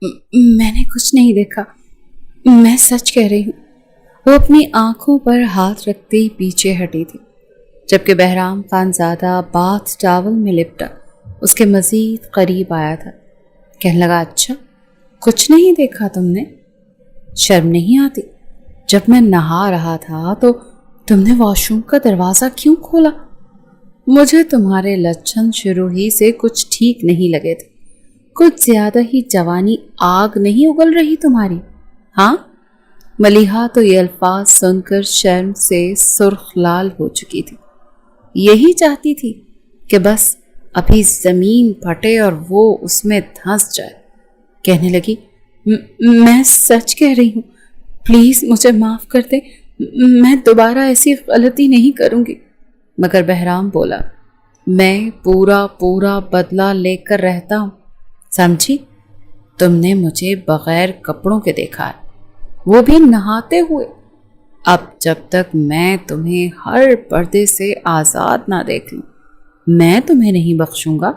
میں نے کچھ نہیں دیکھا، میں سچ کہہ رہی ہوں۔ وہ اپنی آنکھوں پر ہاتھ رکھتے ہی پیچھے ہٹی تھی، جبکہ بہرام خان زادہ باتھ ٹاول میں لپٹا اس کے مزید قریب آیا تھا۔ کہنے لگا، اچھا کچھ نہیں دیکھا تم نے؟ شرم نہیں آتی؟ جب میں نہا رہا تھا تو تم نے واش روم کا دروازہ کیوں کھولا؟ مجھے تمہارے لچھن شروع ہی سے کچھ ٹھیک نہیں لگے تھے، کچھ زیادہ ہی جوانی آگ نہیں اگل رہی تمہاری؟ ہاں؟ ملیحہ تو یہ الفاظ سن کر شرم سے سرخ لال ہو چکی تھی۔ یہی چاہتی تھی کہ بس ابھی زمین پھٹے اور وہ اس میں دھنس جائے۔ کہنے لگی، میں سچ کہہ رہی ہوں، پلیز مجھے معاف کر دے، میں دوبارہ ایسی غلطی نہیں کروں گی۔ مگر بہرام بولا، میں پورا بدلہ لے کر رہتا ہوں، سمجھی؟ تم نے مجھے بغیر کپڑوں کے دیکھا ہے، وہ بھی نہاتے ہوئے۔ اب جب تک میں تمہیں ہر پردے سے آزاد نہ دیکھ لوں، میں تمہیں نہیں بخشوں گا۔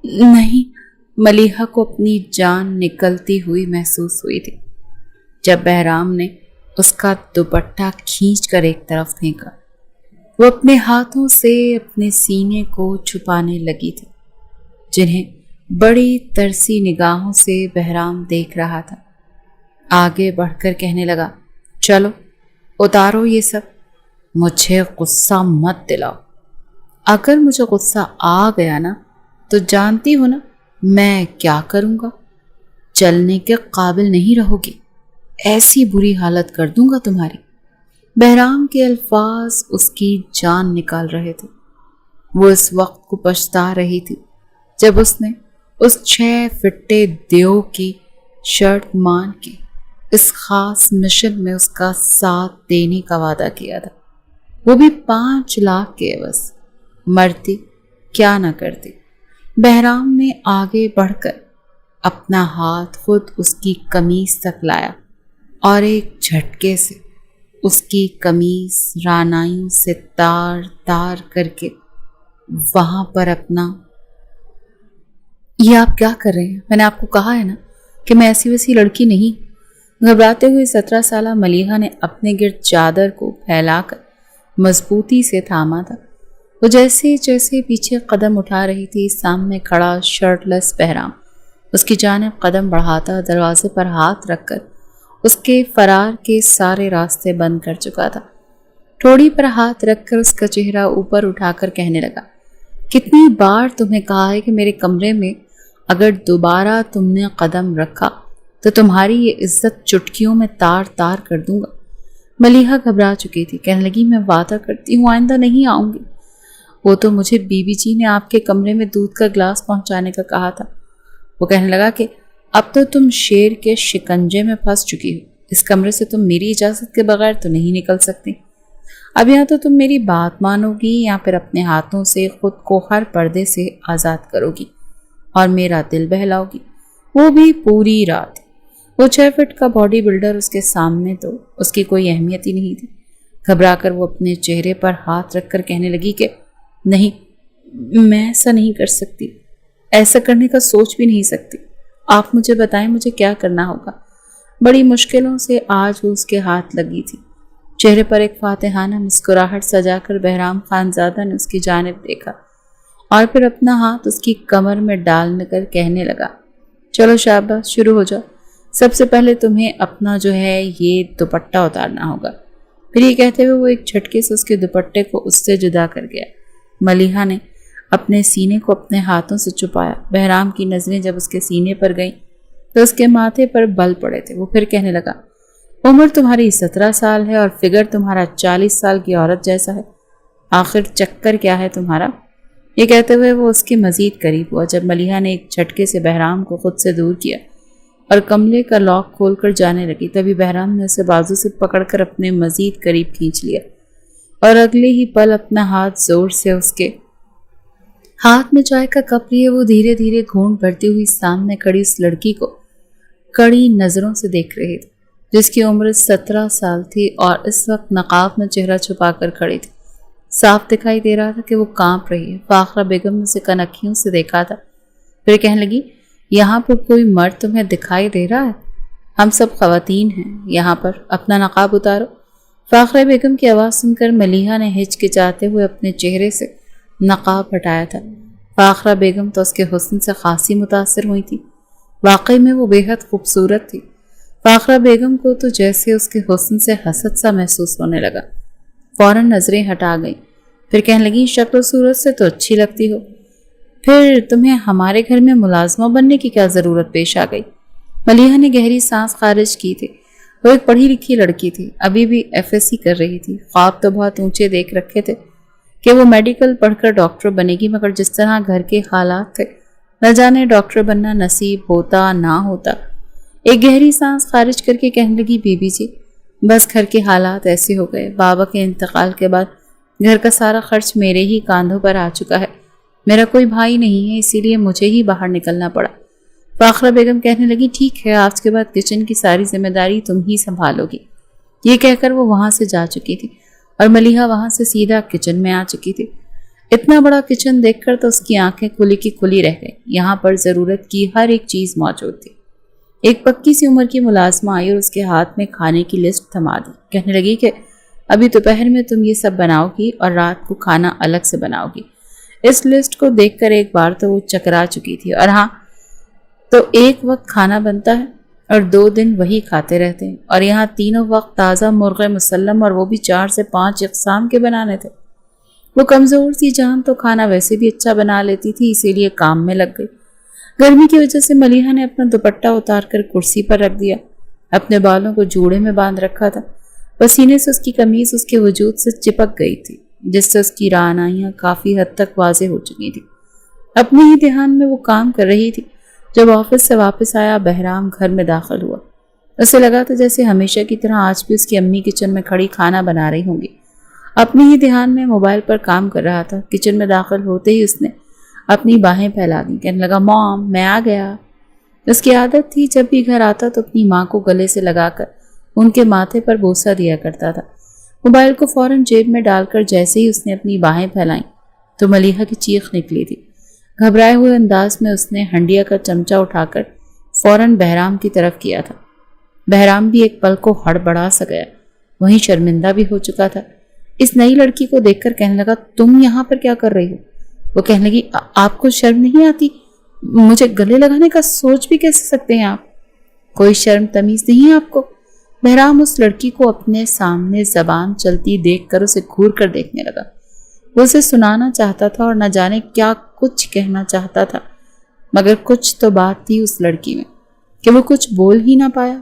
نہیں، ملیحہ کو اپنی جان نکلتی ہوئی محسوس ہوئی تھی جب بہرام نے اس کا دوپٹہ کھینچ کر ایک طرف پھینکا۔ وہ اپنے ہاتھوں سے اپنے سینے کو چھپانے لگی تھی، جنہیں بڑی ترسی نگاہوں سے بہرام دیکھ رہا تھا۔ آگے بڑھ کر کہنے لگا، چلو اتارو یہ سب، مجھے غصہ مت دلاؤ۔ اگر مجھے غصہ آ گیا نا تو جانتی ہو نا میں کیا کروں گا؟ چلنے کے قابل نہیں رہو گی، ایسی بری حالت کر دوں گا تمہاری۔ بہرام کے الفاظ اس کی جان نکال رہے تھے۔ وہ اس وقت کو پچھتا رہی تھی جب اس نے اس 6 فٹے دیو کی شرط مان کے اس خاص مشن میں اس کا ساتھ دینے کا وعدہ کیا تھا، وہ بھی 5 لاکھ کے عوض۔ مرتی کیا نہ کرتی۔ بہرام نے آگے بڑھ کر اپنا ہاتھ خود اس کی قمیص تک لایا اور ایک جھٹکے سے اس کی قمیص رانائیوں سے تار تار کر کے وہاں پر اپنا… یہ آپ کیا کر رہے ہیں؟ میں نے آپ کو کہا ہے نا کہ میں ایسی ویسی لڑکی نہیں۔ گھبراتے ہوئے 17 سالہ ملیحہ نے اپنے گرد چادر کو پھیلا کر مضبوطی سے تھاما تھا۔ وہ جیسے جیسے پیچھے قدم اٹھا رہی تھی، سامنے کھڑا شرٹ لیس بہرام اس کی جانب قدم بڑھاتا دروازے پر ہاتھ رکھ کر اس کے فرار کے سارے راستے بند کر چکا تھا۔ ٹھوڑی پر ہاتھ رکھ کر اس کا چہرہ اوپر اٹھا کر کہنے لگا، کتنی بار تمہیں کہا ہے کہ میرے کمرے میں اگر دوبارہ تم نے قدم رکھا تو تمہاری یہ عزت چٹکیوں میں تار تار کر دوں گا۔ ملیحہ گھبرا چکی تھی، کہنے لگی، میں وعدہ کرتی ہوں آئندہ نہیں آؤں گی۔ وہ تو مجھے بی بی جی نے آپ کے کمرے میں دودھ کا گلاس پہنچانے کا کہا تھا۔ وہ کہنے لگا کہ اب تو تم شیر کے شکنجے میں پھنس چکی ہو، اس کمرے سے تم میری اجازت کے بغیر تو نہیں نکل سکتی۔ اب یا تو تم میری بات مانو گی یا پھر اپنے ہاتھوں سے خود کو ہر پردے سے آزاد کرو گی اور میرا دل بہلاؤ گی، وہ بھی پوری رات۔ وہ 6 فٹ کا باڈی بلڈر اس کے سامنے تو اس کی کوئی اہمیت ہی نہیں تھی۔ گھبرا کر وہ اپنے چہرے پر ہاتھ رکھ کر کہنے لگی کہ نہیں، میں ایسا نہیں کر سکتی، ایسا کرنے کا سوچ بھی نہیں سکتی۔ آپ مجھے بتائیں مجھے کیا کرنا ہوگا۔ بڑی مشکلوں سے آج وہ اس کے ہاتھ لگی تھی۔ چہرے پر ایک فاتحانہ مسکراہٹ سجا کر بہرام خان زادہ نے اس کی جانب دیکھا اور پھر اپنا ہاتھ اس کی کمر میں ڈالنے کر کہنے لگا، چلو شاباش، شروع ہو جاؤ۔ سب سے پہلے تمہیں اپنا جو ہے یہ دوپٹہ اتارنا ہوگا۔ پھر یہ کہتے ہوئے وہ ایک جھٹکے سے اس کے دوپٹے کو اس سے جدا کر گیا۔ ملیحہ نے اپنے سینے کو اپنے ہاتھوں سے چھپایا۔ بہرام کی نظریں جب اس کے سینے پر گئیں تو اس کے ماتھے پر بل پڑے تھے۔ وہ پھر کہنے لگا، عمر تمہاری 17 سال ہے اور فگر تمہارا 40 سال کی عورت جیسا ہے، آخر چکر کیا ہے تمہارا؟ یہ کہتے ہوئے وہ اس کے مزید قریب ہوا۔ جب ملیحہ نے ایک جھٹکے سے بہرام کو خود سے دور کیا اور کمرے کا لاک کھول کر جانے لگی، تبھی بہرام نے اسے بازو سے پکڑ کر اپنے مزید قریب کھینچ لیا اور اگلے ہی پل اپنا ہاتھ زور سے اس کے ہاتھ میں چائے کا کپ لیے وہ دھیرے دھیرے گھونٹ بھرتی ہوئی سامنے کھڑی اس لڑکی کو کڑی نظروں سے دیکھ رہی تھی، جس کی عمر 17 سال تھی اور اس وقت نقاب میں چہرہ چھپا کر کھڑی تھی۔ صاف دکھائی دے رہا تھا کہ وہ کانپ رہی ہے۔ فاخرہ بیگم نے اسے کنکھیوں سے دیکھا تھا، پھر کہنے لگی، یہاں پر کوئی مرد تمہیں دکھائی دے رہا ہے؟ ہم سب خواتین ہیں یہاں پر، اپنا نقاب اتارو۔ فاخرہ بیگم کی آواز سن کر ملیحہ نے ہچکچاتے ہوئے اپنے چہرے سے نقاب ہٹایا تھا۔ فاخرہ بیگم تو اس کے حسن سے خاصی متاثر ہوئی تھی، واقعی میں وہ بے حد خوبصورت تھی۔ فاخرہ بیگم کو تو جیسے اس کے حسن سے حسد سا محسوس ہونے لگا، فوراً نظریں ہٹا گئیں، پھر کہنے لگی شکل و صورت سے تو اچھی لگتی ہو، پھر تمہیں ہمارے گھر میں ملازمہ بننے کی کیا ضرورت پیش آ گئی؟ ملیحہ نے گہری سانس خارج کی تھی۔ وہ ایک پڑھی لکھی لڑکی تھی، ابھی بھی FSC کر رہی تھی، خواب تو بہت اونچے دیکھ رکھے تھے کہ وہ میڈیکل پڑھ کر ڈاکٹر بنے گی، مگر جس طرح گھر کے حالات تھے نہ جانے ڈاکٹر بننا نصیب ہوتا نہ ہوتا۔ ایک گہری سانس خارج کر کے کہنے لگی بی بی جی بس گھر کے حالات ایسے ہو گئے، بابا کے انتقال کے بعد گھر کا سارا خرچ میرے ہی کاندھوں پر آ چکا ہے، میرا کوئی بھائی نہیں ہے، اسی لیے مجھے ہی باہر نکلنا پڑا۔ فاخرہ بیگم کہنے لگی ٹھیک ہے، آج کے بعد کچن کی ساری ذمہ داری تم ہی سنبھالو گی۔ یہ کہہ کر وہ وہاں سے جا چکی تھی اور ملیحہ وہاں سے سیدھا کچن میں آ چکی تھی۔ اتنا بڑا کچن دیکھ کر تو اس کی آنکھیں کھلی کی کھلی رہ گئیں، یہاں پر ضرورت کی ہر ایک چیز موجود تھی۔ ایک پکی سی عمر کی ملازمہ آئی اور اس کے ہاتھ میں کھانے کی لسٹ تھما دی، کہنے لگی کہ ابھی دوپہر میں تم یہ سب بناؤ گی اور رات کو کھانا الگ سے بناؤ گی۔ اس لسٹ کو دیکھ کر ایک بار تو وہ چکرا چکی تھی، اور ہاں تو ایک وقت کھانا بنتا ہے اور 2 دن وہی کھاتے رہتے ہیں، اور یہاں تینوں وقت تازہ مرغ مسلم، اور وہ بھی 4 سے 5 اقسام کے بنانے تھے۔ وہ کمزور سی جان تو کھانا ویسے بھی اچھا بنا لیتی تھی، اسی لیے کام میں لگ گئی۔ گرمی کی وجہ سے ملیحہ نے اپنا دوپٹہ اتار کر کرسی پر رکھ دیا، اپنے بالوں کو جوڑے میں باندھ رکھا تھا، پسینے سے اس کی قمیض اس کے وجود سے چپک گئی تھی، جس سے اس کی رعنائیاں کافی حد تک واضح ہو چکی تھی۔ اپنے ہی دھیان میں وہ کام کر رہی تھی جب آفس سے واپس آیا بہرام گھر میں داخل ہوا۔ اسے لگا تھا جیسے ہمیشہ کی طرح آج بھی اس کی امی کچن میں کھڑی کھانا بنا رہی ہوں گی۔ اپنے ہی دھیان میں موبائل پر کام کر رہا تھا۔ کچن میں داخل ہوتے ہی اس نے اپنی باہیں پھیلا دی، کہنے لگا مام میں آ گیا۔ اس کی عادت تھی جب بھی گھر آتا تو اپنی ماں کو گلے سے لگا کر ان کے ماتھے پر بوسہ دیا کرتا تھا۔ موبائل کو فوراً جیب میں ڈال کر جیسے ہی اس نے اپنی باہیں پھیلائیں تو ملیحہ کی چیخ نکلی تھی۔ گھبرائے ہوئے انداز میں اس نے ہنڈیا کا چمچہ اٹھا کر فوراً بہرام کی طرف کیا تھا۔ بہرام بھی ایک پل کو ہڑبڑا سا گیا، وہیں شرمندہ بھی ہو چکا تھا۔ اس نئی لڑکی کو دیکھ کر کہنے لگا تم یہاں پر کیا کر رہی ہو؟ وہ کہنے لگی آپ کو شرم نہیں آتی؟ مجھے گلے لگانے کا سوچ بھی کیسے سکتے ہیں آپ؟ کوئی شرم تمیز نہیں ہے آپ کو؟ بہرام اس لڑکی کو اپنے سامنے زبان چلتی دیکھ کر اسے گھور کر دیکھنے لگا۔ وہ اسے سنانا چاہتا تھا اور نہ جانے کیا کچھ کہنا چاہتا تھا، مگر کچھ تو بات تھی اس لڑکی میں کہ وہ کچھ بول ہی نہ پایا۔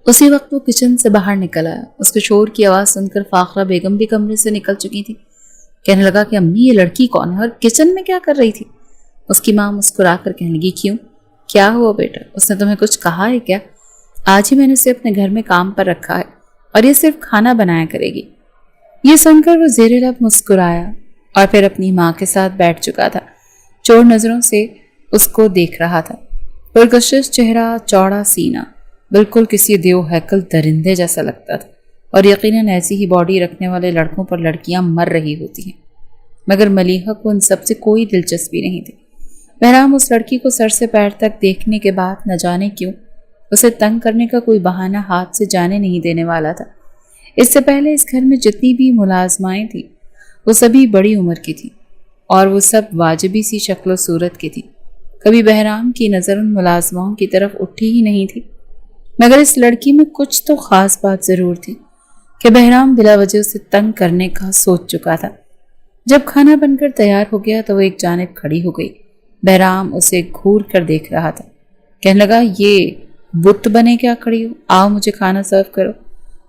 اسی وقت وہ کچن سے باہر نکل آیا۔ اس کے شور کی آواز سن کر فاخرہ بیگم بھی کمرے سے نکل چکی تھی۔ کہنے لگا کہ امی یہ لڑکی کون ہے اور کچن میں کیا کر رہی تھی؟ اس کی ماں مسکرا کر کہنے لگی کیوں؟ کیا ہوا بیٹا؟ اس نے تمہیں کچھ کہا ہے کیا؟ آج ہی میں نے اسے اپنے گھر میں کام پر رکھا ہے اور یہ صرف کھانا بنایا کرے گی۔ یہ سن کر وہ زیر لب مسکرایا اور پھر اپنی ماں کے ساتھ بیٹھ چکا تھا۔ چور نظروں سے اس کو دیکھ رہا تھا، پرکشش چہرہ، چوڑا سینہ، بالکل کسی دیو ہیکل درندے جیسا لگتا تھا، اور یقیناً ایسی ہی باڈی رکھنے والے لڑکوں پر لڑکیاں مر رہی ہوتی ہیں، مگر ملیحہ کو ان سب سے کوئی دلچسپی نہیں تھی۔ بہرام اس لڑکی کو سر سے پیر تک دیکھنے کے بعد نہ جانے کیوں اسے تنگ کرنے کا کوئی بہانہ ہاتھ سے جانے نہیں دینے والا تھا۔ اس سے پہلے اس گھر میں جتنی بھی ملازمائیں تھیں وہ سبھی بڑی عمر کی تھیں اور وہ سب واجبی سی شکل و صورت کی تھیں۔ کبھی بہرام کی نظر ان ملازماؤں کی طرف اٹھی ہی نہیں تھی، مگر اس لڑکی میں کچھ تو خاص بات ضرور تھی کہ بہرام بلا وجہ اسے تنگ کرنے کا سوچ چکا تھا۔ جب کھانا بن کر تیار ہو گیا تو وہ ایک جانب کھڑی ہو گئی۔ بہرام اسے گھور کر دیکھ رہا تھا، کہنے لگا یہ بت بنے کیا کھڑی ہو، آؤ مجھے کھانا سرو کرو۔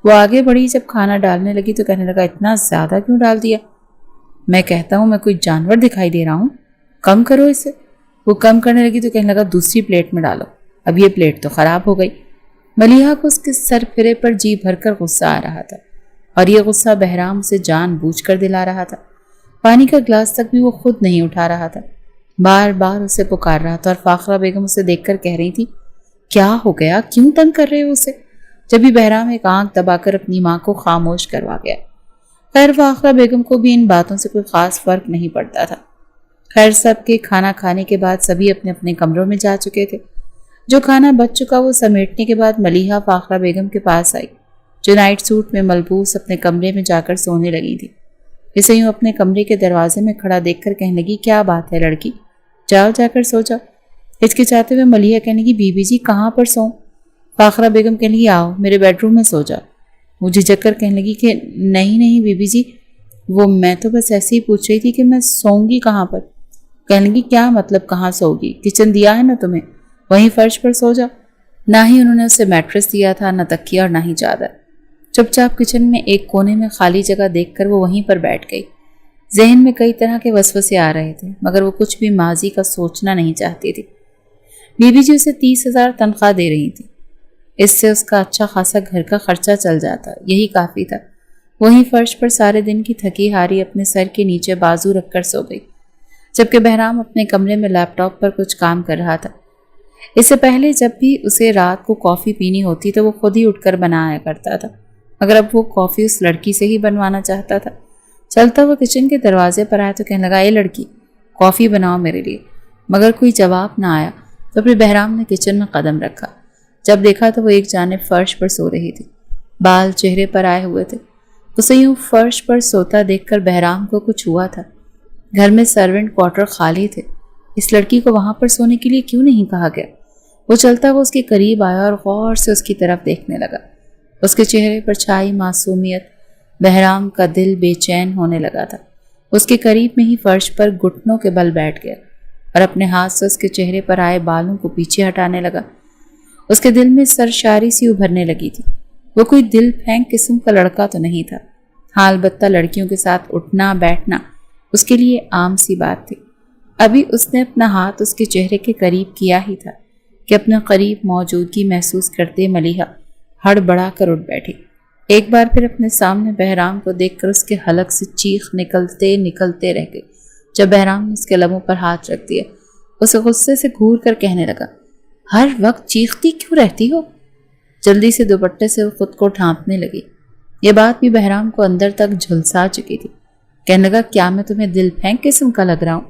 وہ آگے بڑھی، جب کھانا ڈالنے لگی تو کہنے لگا اتنا زیادہ کیوں ڈال دیا؟ میں کہتا ہوں میں کوئی جانور دکھائی دے رہا ہوں؟ کم کرو اسے۔ وہ کم کرنے لگی تو کہنے لگا دوسری پلیٹ میں ڈالو، اب یہ پلیٹ تو خراب ہو گئی۔ ملیحہ کو اس کے سر پھرے پر جی بھر کر غصہ آ رہا تھا، اور یہ غصہ بہرام سے جان بوجھ کر دلا رہا تھا۔ پانی کا گلاس تک بھی وہ خود نہیں اٹھا رہا تھا، بار بار اسے پکار رہا تھا، اور فاخرہ بیگم اسے دیکھ کر کہہ رہی تھی کیا ہو گیا، کیوں تنگ کر رہے ہو اسے؟ جب بھی بہرام ایک آنکھ دبا کر اپنی ماں کو خاموش کروا گیا۔ خیر فاخرہ بیگم کو بھی ان باتوں سے کوئی خاص فرق نہیں پڑتا تھا۔ خیر سب کے کھانا کھانے کے بعد سبھی اپنے اپنے کمروں میں جا چکے تھے۔ جو کھانا بچ چکا وہ سمیٹنے کے بعد ملیحہ فاخرہ بیگم کے پاس آئی، جو نائٹ سوٹ میں ملبوس اپنے کمرے میں جا کر سونے لگی تھی۔ اسے یوں اپنے کمرے کے دروازے میں کھڑا دیکھ کر کہنے لگی، کیا بات ہے لڑکی، جاؤ جا کر سو جاؤ۔ ہچکچاتے ہوئے ملیحہ کہنے لگی، بی بی جی کہاں پر سوؤں؟ فاخرہ بیگم کہنے لگی، آؤ میرے بیڈ روم میں سو جاؤ۔ وہ جھجک کر کہنے لگی کہ نہیں بی بی جی، وہ میں تو بس ایسے ہی پوچھ رہی تھی کہ میں سوؤں گی کہاں پر۔ کہنے لگی، کیا مطلب کہاں سو گی؟ کچن دیا ہے نا تمہیں، وہیں فرش پر سو جاؤ۔ نہ ہی انہوں نے اسے میٹرس دیا تھا، نہ تکیہ اور نہ ہی چادر۔ چپ چاپ کچن میں ایک کونے میں خالی جگہ دیکھ کر وہ وہیں پر بیٹھ گئی۔ ذہن میں کئی طرح کے وسوسے آ رہے تھے، مگر وہ کچھ بھی ماضی کا سوچنا نہیں چاہتی تھی۔ بی بی جی اسے 30,000 تنخواہ دے رہی تھی، اس سے اس کا اچھا خاصا گھر کا خرچہ چل جاتا، یہی کافی تھا۔ وہیں فرش پر سارے دن کی تھکی ہاری اپنے سر کے نیچے بازو رکھ کر سو گئی، جبکہ بہرام اپنے کمرے میں لیپ ٹاپ پر کچھ کام کر رہا تھا۔ اس سے پہلے جب بھی اسے رات کو کافی پینی ہوتی تو وہ خود ہی اٹھ کر بنایا کرتا تھا، مگر اب وہ کافی اس لڑکی سے ہی بنوانا چاہتا تھا۔ چلتا وہ کچن کے دروازے پر آیا تو کہنے لگا، اے لڑکی کافی بناؤ میرے لیے، مگر کوئی جواب نہ آیا تو پھر بہرام نے کچن میں قدم رکھا۔ جب دیکھا تو وہ ایک جانب فرش پر سو رہی تھی، بال چہرے پر آئے ہوئے تھے۔ اسے یوں فرش پر سوتا دیکھ کر بہرام کو کچھ ہوا تھا۔ گھر میں سرونٹ کوارٹر خالی تھے، اس لڑکی کو وہاں پر سونے کے لیے کیوں نہیں کہا گیا؟ وہ چلتا وہ اس کے قریب آیا اور غور سے اس کی طرف دیکھنے لگا۔ اس کے چہرے پر چھائی معصومیت، بہرام کا دل بے چین ہونے لگا تھا۔ اس کے قریب میں ہی فرش پر گھٹنوں کے بل بیٹھ گیا اور اپنے ہاتھ سے اس کے چہرے پر آئے بالوں کو پیچھے ہٹانے لگا۔ اس کے دل میں سرشاری سی ابھرنے لگی تھی۔ وہ کوئی دل پھینک قسم کا لڑکا تو نہیں تھا، ہاں البتہ لڑکیوں کے ساتھ اٹھنا بیٹھنا اس کے لیے عام سی بات تھی۔ ابھی اس نے اپنا ہاتھ اس کے چہرے کے قریب کیا ہی تھا کہ اپنے قریب موجودگی محسوس کرتے ملیحہ ہڑبڑا کر اٹھ بیٹھی۔ ایک بار پھر اپنے سامنے بہرام کو دیکھ کر اس کے حلق سے چیخ نکلتے رہ گئی۔ جب بہرام نے اس کے لبوں پر ہاتھ رکھ دیا، اسے غصے سے گھور کر کہنے لگا، ہر وقت چیختی کیوں رہتی ہو؟ جلدی سے دوپٹے سے خود کو ڈھانپنے لگی۔ یہ بات بھی بہرام کو اندر تک جھلسا چکی تھی۔ کہنے لگا، کیا میں تمہیں دل پھینک قسم کا لگ رہا ہوں؟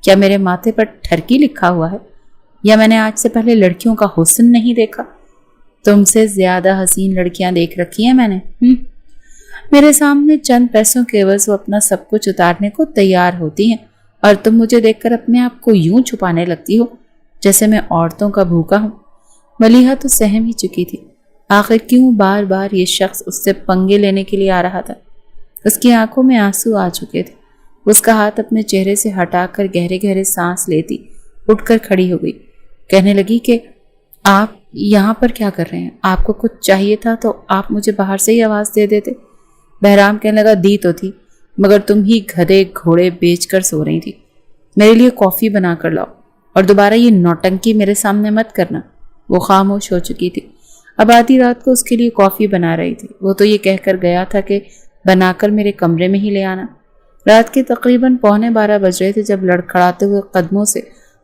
کیا میرے ماتھے پر ٹھرکی لکھا ہوا ہے؟ یا میں نے آج سے پہلے لڑکیوں کا حسن نہیں دیکھا؟ تم سے زیادہ حسین لڑکیاں دیکھ رکھی ہیں میں نے۔ میرے سامنے چند پیسوں کے عوض وہ اپنا سب کچھ اتارنے کو تیار ہوتی ہیں، اور تم مجھے دیکھ کر اپنے آپ کو یوں چھپانے لگتی ہو جیسے میں عورتوں کا بھوکا ہوں۔ ملیحہ تو سہم ہی چکی تھی، آخر کیوں بار بار یہ شخص اس سے پنگے لینے کے لیے آ رہا تھا۔ اس کی آنکھوں میں آنسو آ چکے تھے۔ اس کا ہاتھ اپنے چہرے سے ہٹا کر گہرے گہرے سانس لیتی اٹھ کر کھڑی ہو گئی، کہنے لگی کہ آپ یہاں پر کیا کر رہے ہیں؟ آپ کو کچھ چاہیے تھا تو آپ مجھے باہر سے ہی آواز دے دیتے۔ بہرام کہنے لگا، دی تو تھی، مگر تم ہی گدھے گھوڑے بیچ کر سو رہی تھی۔ میرے لیے کافی بنا کر لاؤ، اور دوبارہ یہ نوٹنکی میرے سامنے مت کرنا۔ وہ خاموش ہو چکی تھی۔ اب آدھی رات کو اس کے لیے کافی بنا رہی تھی۔ وہ تو یہ کہہ کر گیا تھا کہ بنا کر میرے کمرے میں ہی لے آنا۔ رات کے تقریباً 11:15 بج رہے تھے جب لڑکھڑاتے ہوئے قدموں سے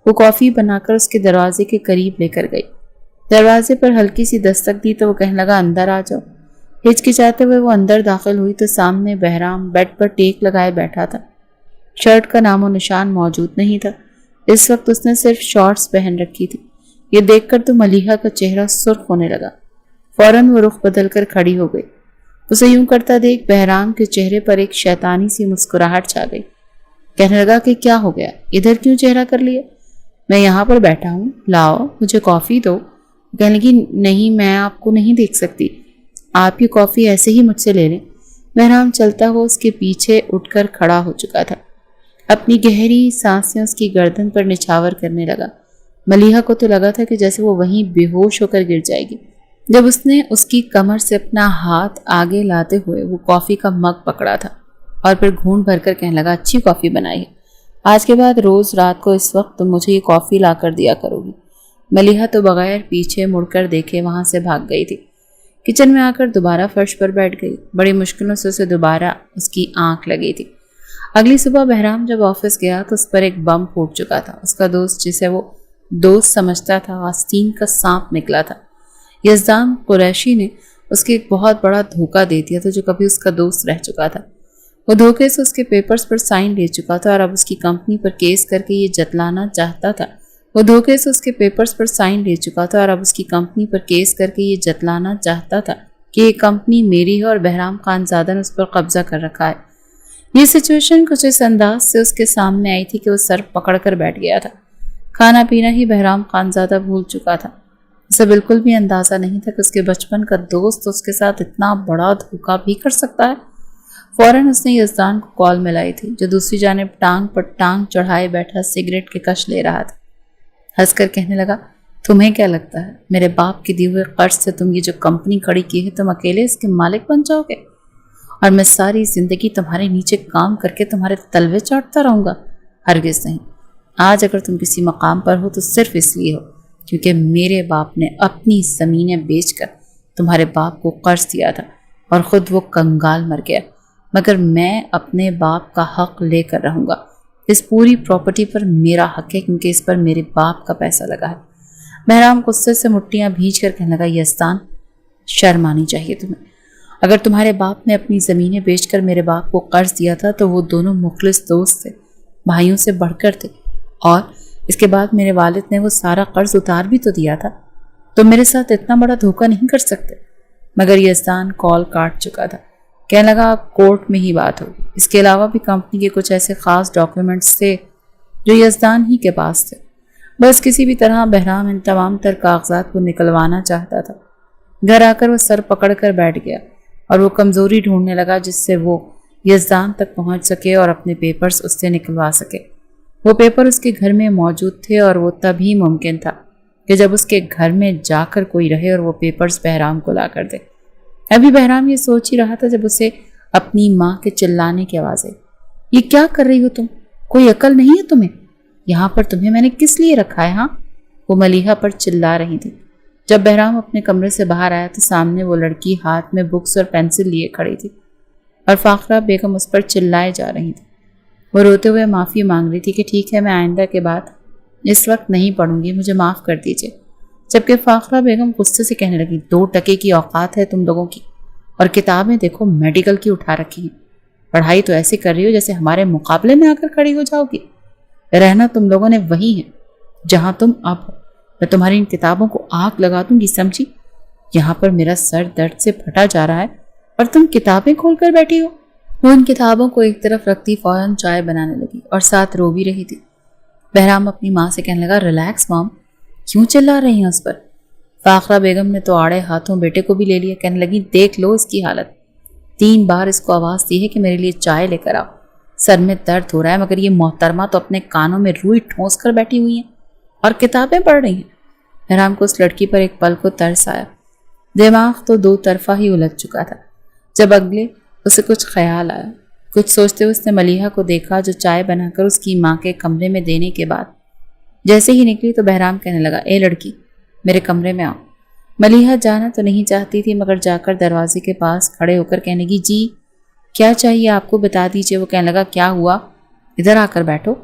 وہ کافی بنا کر اس کے دروازے کے قریب لے کر گئی۔ دروازے پر ہلکی سی دستک دی تو وہ کہنے لگا، اندر آ جاؤ۔ ہچکچاتے ہوئے وہ اندر داخل ہوئی تو سامنے بہرام بیڈ پر ٹیک لگائے بیٹھا تھا۔ شرٹ کا نام و نشان موجود نہیں تھا، اس وقت اس نے صرف شارٹس پہن رکھی تھی۔ یہ دیکھ کر تو ملیحہ کا چہرہ سرخ ہونے لگا۔ فوراً وہ رخ بدل کر کھڑی ہو گئی۔ اسے یوں کرتا دیکھ بہرام کے چہرے پر ایک شیطانی سی مسکراہٹ چھا گئی۔ کہنے لگا کہ کیا ہو گیا، ادھر کیوں چہرہ کر لیا؟ میں یہاں پر بیٹھا ہوں، لاؤ مجھے کافی دو۔ کہنے لگی، نہیں میں آپ کو نہیں دیکھ سکتی، آپ کی کافی ایسے ہی مجھ سے لے لیں۔ بہرام چلتا ہوا اس کے پیچھے اٹھ کر کھڑا ہو چکا تھا، اپنی گہری سانسیں اس کی گردن پر نچھاور کرنے لگا۔ ملیحہ کو تو لگا تھا کہ جیسے وہ وہیں بے ہوش ہو کر گر جائے گی۔ جب اس نے اس کی کمر سے اپنا ہاتھ آگے لاتے ہوئے وہ کافی کا مگ پکڑا تھا اور پھر گھونٹ بھر کر کہنے لگا، اچھی کافی بنائی ہے، آج کے بعد روز رات کو اس وقت تم مجھے یہ کافی لا کر دیا کرو گی۔ ملیحہ تو بغیر پیچھے مڑ کر دیکھے وہاں سے بھاگ گئی تھی۔ کچن میں آ کر دوبارہ فرش پر بیٹھ گئی۔ بڑی مشکلوں سے اسے دوبارہ اس کی آنکھ لگی تھی۔ اگلی صبح بہرام جب آفس گیا تو اس پر ایک بم پھوٹ چکا تھا۔ اس کا دوست، جسے وہ دوست سمجھتا تھا، آستین کا سانپ نکلا تھا۔ یزدان قریشی نے اس کے ایک بہت بڑا دھوکہ دے دیا تھا جو کبھی اس کا دوست رہ چکا تھا۔ وہ دھوکے سے اس کے پیپرز پر سائن لے چکا تھا اور اب اس کی کمپنی پر کیس کر کے یہ جتلانا چاہتا تھا وہ دھوکے سے اس کے پیپرز پر سائن لے چکا تھا اور اب اس کی کمپنی پر کیس کر کے یہ جتلانا چاہتا تھا کہ یہ کمپنی میری ہے اور بہرام خان زادہ نے اس پر قبضہ کر رکھا ہے۔ یہ سچویشن کچھ اس انداز سے اس کے سامنے آئی تھی کہ وہ سر پکڑ کر بیٹھ گیا تھا۔ کھانا پینا ہی بہرام خان زادہ بھول چکا تھا۔ اسے بالکل بھی اندازہ نہیں تھا کہ اس کے بچپن کا دوست اس کے ساتھ اتنا بڑا دھوکہ بھی کر سکتا ہے۔ فوراً اس نے یزدان کو کال ملائی تھی جو دوسری جانب ٹانگ پر ٹانگ چڑھائے بیٹھا سگریٹ کے کش لے رہا تھا۔ ہنس کر کہنے لگا، تمہیں کیا لگتا ہے میرے باپ کے دیے ہوئے قرض سے تم یہ جو کمپنی کھڑی کی ہے تم اکیلے اس کے مالک بن جاؤ گے اور میں ساری زندگی تمہارے نیچے کام کر کے تمہارے تلوے چاٹتا رہوں گا؟ ہرگز نہیں۔ آج اگر تم کسی مقام پر ہو تو صرف اس لیے ہو کیونکہ میرے باپ نے اپنی زمینیں بیچ کر تمہارے باپ کو قرض دیا تھا اور خود وہ کنگال مر گیا، مگر میں اپنے باپ کا حق لے کر رہوں گا۔ اس پوری پراپرٹی پر میرا حق ہے کیونکہ اس پر میرے باپ کا پیسہ لگا ہے۔ بہرام غصے سے مٹھیاں بھیج کر کہنے لگا، یزدان شرم آنی چاہیے تمہیں۔ اگر تمہارے باپ نے اپنی زمینیں بیچ کر میرے باپ کو قرض دیا تھا تو وہ دونوں مخلص دوست تھے، بھائیوں سے بڑھ کر تھے، اور اس کے بعد میرے والد نے وہ سارا قرض اتار بھی تو دیا تھا۔ تو میرے ساتھ اتنا بڑا دھوکہ نہیں کر سکتے۔ مگر یزدان کال کاٹ چکا تھا۔ کہنے لگا، اب کورٹ میں ہی بات ہوگی۔ اس کے علاوہ بھی کمپنی کے کچھ ایسے خاص ڈاکیومنٹس تھے جو یزدان ہی کے پاس تھے۔ بس کسی بھی طرح بہرام ان تمام تر کاغذات کو نکلوانا چاہتا تھا۔ گھر آ کر وہ سر پکڑ کر بیٹھ گیا اور وہ کمزوری ڈھونڈنے لگا جس سے وہ یزدان تک پہنچ سکے اور اپنے پیپرز اس سے نکلوا سکے۔ وہ پیپر اس کے گھر میں موجود تھے اور وہ تبھی ممکن تھا کہ جب اس کے گھر میں جا کر کوئی رہے اور وہ پیپرز بہرام کو لا کر دے۔ ابھی بہرام یہ سوچ ہی رہا تھا جب اسے اپنی ماں کے چلانے کی آواز آئی، یہ کیا کر رہی ہو تم؟ کوئی عقل نہیں ہے تمہیں؟ یہاں پر تمہیں میں نے کس لیے رکھا ہے؟ ہاں، وہ ملیحہ پر چلا رہی تھی۔ جب بہرام اپنے کمرے سے باہر آیا تو سامنے وہ لڑکی ہاتھ میں بکس اور پینسل لیے کھڑی تھی اور فاخرہ بیگم اس پر چلائے جا رہی تھی۔ وہ روتے ہوئے معافی مانگ رہی تھی کہ ٹھیک ہے، میں آئندہ کے بعد اس وقت نہیں پڑھوں گی، مجھے معاف کر دیجیے۔ جبکہ فاخرہ بیگم غصے سے کہنے لگی، 2 ٹکے کی اوقات ہے تم لوگوں کی، اور کتابیں دیکھو میڈیکل کی اٹھا رکھی ہیں۔ پڑھائی تو ایسے کر رہی ہو جیسے ہمارے مقابلے میں آ کر کھڑی ہو جاؤ گی۔ رہنا تم لوگوں نے وہی ہے جہاں تم اب ہو۔ میں تمہاری ان کتابوں کو آگ لگا دوں گی، سمجھی؟ یہاں پر میرا سر درد سے پھٹا جا رہا ہے اور تم کتابیں کھول کر بیٹھی ہو۔ وہ ان کتابوں کو ایک طرف رکھتی فوراً چائے بنانے لگی اور ساتھ رو بھی رہی تھی۔ بہرام اپنی ماں سے کہنے لگا، ریلیکس مام، کیوں چلا رہی ہیں اس پر؟ فاخرہ بیگم نے تو آڑے ہاتھوں بیٹے کو بھی لے لیا۔ کہنے لگی، دیکھ لو اس کی حالت، 3 بار اس کو آواز دی ہے کہ میرے لیے چائے لے کر آؤ، سر میں درد ہو رہا ہے، مگر یہ محترمہ تو اپنے کانوں میں روئی ٹھونس کر بیٹھی ہوئی ہیں اور کتابیں پڑھ رہی ہیں۔ بہرام کو اس لڑکی پر ایک پل کو ترس آیا۔ دماغ تو 2 طرفہ ہی الجھ چکا تھا۔ جب اگلے اسے کچھ خیال آیا، کچھ سوچتے ہوئے اس نے ملیحہ کو دیکھا جو چائے بنا کر اس کی ماں کے کمرے میں دینے کے بعد جیسے ہی نکلی تو بہرام کہنے لگا، اے لڑکی، میرے کمرے میں آؤ۔ ملیحہ جانا تو نہیں چاہتی تھی مگر جا کر دروازے کے پاس کھڑے ہو کر کہنے لگی، جی کیا چاہیے آپ کو، بتا دیجیے۔ وہ کہنے لگا، کیا ہوا، ادھر آ کر بیٹھو۔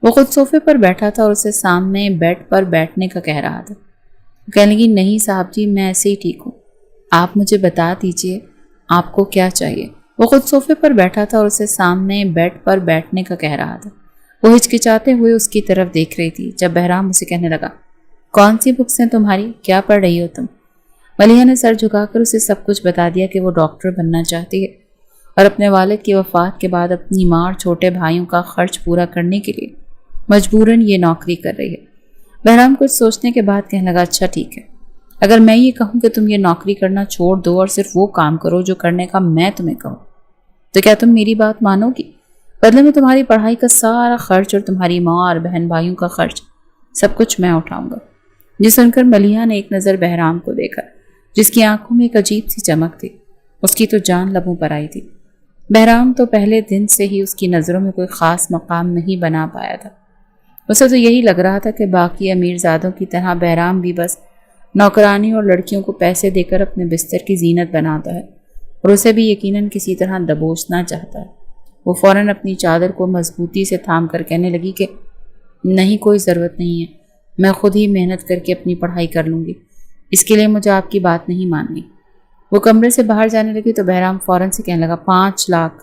وہ خود صوفے پر بیٹھا تھا اور اسے سامنے بیڈ پر بیٹھنے کا کہہ رہا تھا۔ وہ کہنے لگی، نہیں صاحب جی، میں ایسے ہی ٹھیک ہوں، آپ مجھے بتا دیجیے آپ کو کیا چاہیے۔ وہ خود صوفے پر بیٹھا تھا اور اسے سامنے بیڈ پر بیٹھنے کا کہہ رہا تھا۔ وہ ہچکچاتے ہوئے اس کی طرف دیکھ رہی تھی جب بہرام اسے کہنے لگا، کون سی بکس ہیں تمہاری، کیا پڑھ رہی ہو تم؟ ملیحہ نے سر جھکا کر اسے سب کچھ بتا دیا کہ وہ ڈاکٹر بننا چاہتی ہے اور اپنے والد کی وفات کے بعد اپنی ماں اور چھوٹے بھائیوں کا خرچ پورا کرنے کے لیے مجبوراً یہ نوکری کر رہی ہے۔ بہرام کچھ سوچنے کے بعد کہنے لگا، اچھا ٹھیک ہے، اگر میں یہ کہوں کہ تم یہ نوکری کرنا چھوڑ دو اور صرف وہ کام کرو جو کرنے کا میں تمہیں کہوں تو کیا تم میری بات مانو گی؟ بدلے میں تمہاری پڑھائی کا سارا خرچ اور تمہاری ماں اور بہن بھائیوں کا خرچ سب کچھ میں اٹھاؤں گا۔ یہ سن کر ملیحہ نے ایک نظر بہرام کو دیکھا جس کی آنکھوں میں ایک عجیب سی چمک تھی۔ اس کی تو جان لبوں پر آئی تھی۔ بہرام تو پہلے دن سے ہی اس کی نظروں میں کوئی خاص مقام نہیں بنا پایا تھا۔ اسے تو یہی لگ رہا تھا کہ باقی امیر زادوں کی طرح بہرام بھی بس نوکرانی اور لڑکیوں کو پیسے دے کر اپنے بستر کی زینت بناتا ہے اور اسے بھی یقیناً کسی طرح دبوچنا چاہتا ہے۔ وہ فوراً اپنی چادر کو مضبوطی سے تھام کر کہنے لگی کہ نہیں، کوئی ضرورت نہیں ہے، میں خود ہی محنت کر کے اپنی پڑھائی کر لوں گی، اس کے لیے مجھے آپ کی بات نہیں ماننی۔ وہ کمرے سے باہر جانے لگی تو بہرام فوراً سے کہنے لگا، 5 لاکھ۔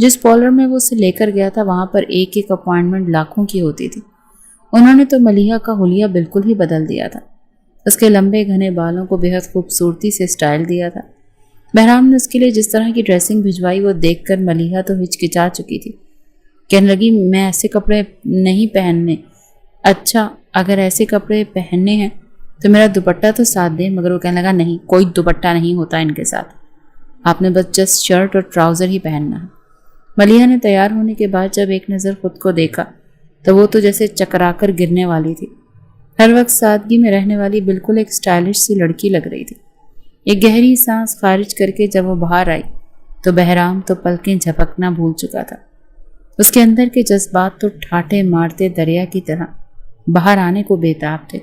جس پارلر میں وہ اسے لے کر گیا تھا وہاں پر ایک ایک اپوائنٹمنٹ لاکھوں کی ہوتی تھی۔ انہوں نے تو ملیحہ کا حلیہ بالکل ہی بدل دیا تھا۔ اس کے لمبے گھنے بالوں کو بے حد خوبصورتی سے سٹائل دیا تھا۔ بہرام نے اس کے لیے جس طرح کی ڈریسنگ بھجوائی وہ دیکھ کر ملیحہ تو ہچکچا چکی تھی۔ کہنے لگی میں ایسے کپڑے نہیں پہننے۔ اچھا اگر ایسے کپڑے پہننے ہیں تو میرا دوپٹہ تو ساتھ دے، مگر وہ کہنے لگا نہیں، کوئی دوپٹہ نہیں ہوتا ان کے ساتھ، آپ نے بس جسٹ شرٹ اور ٹراؤزر ہی پہننا ہے۔ ملیحہ نے تیار ہونے کے بعد جب ایک نظر خود کو دیکھا تو وہ تو جیسے چکرا کر گرنے والی تھی۔ ہر وقت سادگی میں رہنے والی بالکل ایک اسٹائلش سی لڑکی لگ رہی تھی۔ ایک گہری سانس خارج کر کے جب وہ باہر آئی تو بہرام تو پلکیں جھپکنا بھول چکا تھا۔ اس کے اندر کے جذبات تو ٹھاٹھے مارتے دریا کی طرح باہر آنے کو بےتاب تھے۔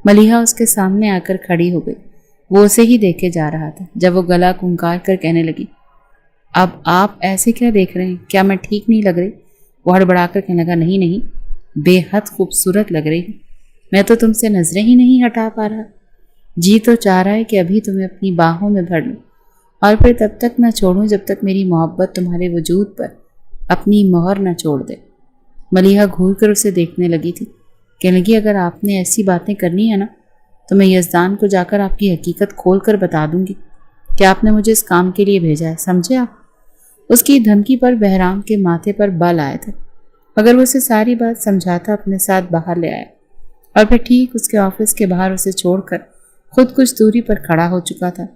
ملیحہ اس کے سامنے آ کر کھڑی ہو گئی۔ وہ اسے ہی دیکھے جا رہا تھا جب وہ گلا کنکار کر کہنے لگی، اب آپ ایسے کیا دیکھ رہے ہیں؟ کیا میں ٹھیک نہیں لگ رہی؟ وہ ہڑبڑا کر کہنے لگا، نہیں نہیں، بے حد خوبصورت لگ رہی ہوں، میں تو تم سے نظریں ہی نہیں ہٹا پا رہا۔ جی تو چاہ رہا ہے کہ ابھی تمہیں اپنی باہوں میں بھر لوں اور پھر تب تک نہ چھوڑوں جب تک میری محبت تمہارے وجود پر اپنی مہر نہ چھوڑ دے۔ ملیحہ گھور کر اسے دیکھنے لگی تھی۔ کہنے لگی، اگر آپ نے ایسی باتیں کرنی ہے نا تو میں یزدان کو جا کر آپ کی حقیقت کھول کر بتا دوں گی کہ آپ نے مجھے اس کام کے لیے بھیجا ہے، سمجھے آپ؟ اس کی دھمکی پر بہرام کے ماتھے پر بل آئے تھے، مگر وہ اسے ساری بات سمجھاتا اپنے ساتھ باہر لے آیا اور پھر ٹھیک اس کے آفس کے باہر اسے چھوڑ کر خود کچھ دوری پر کھڑا ہو چکا تھا۔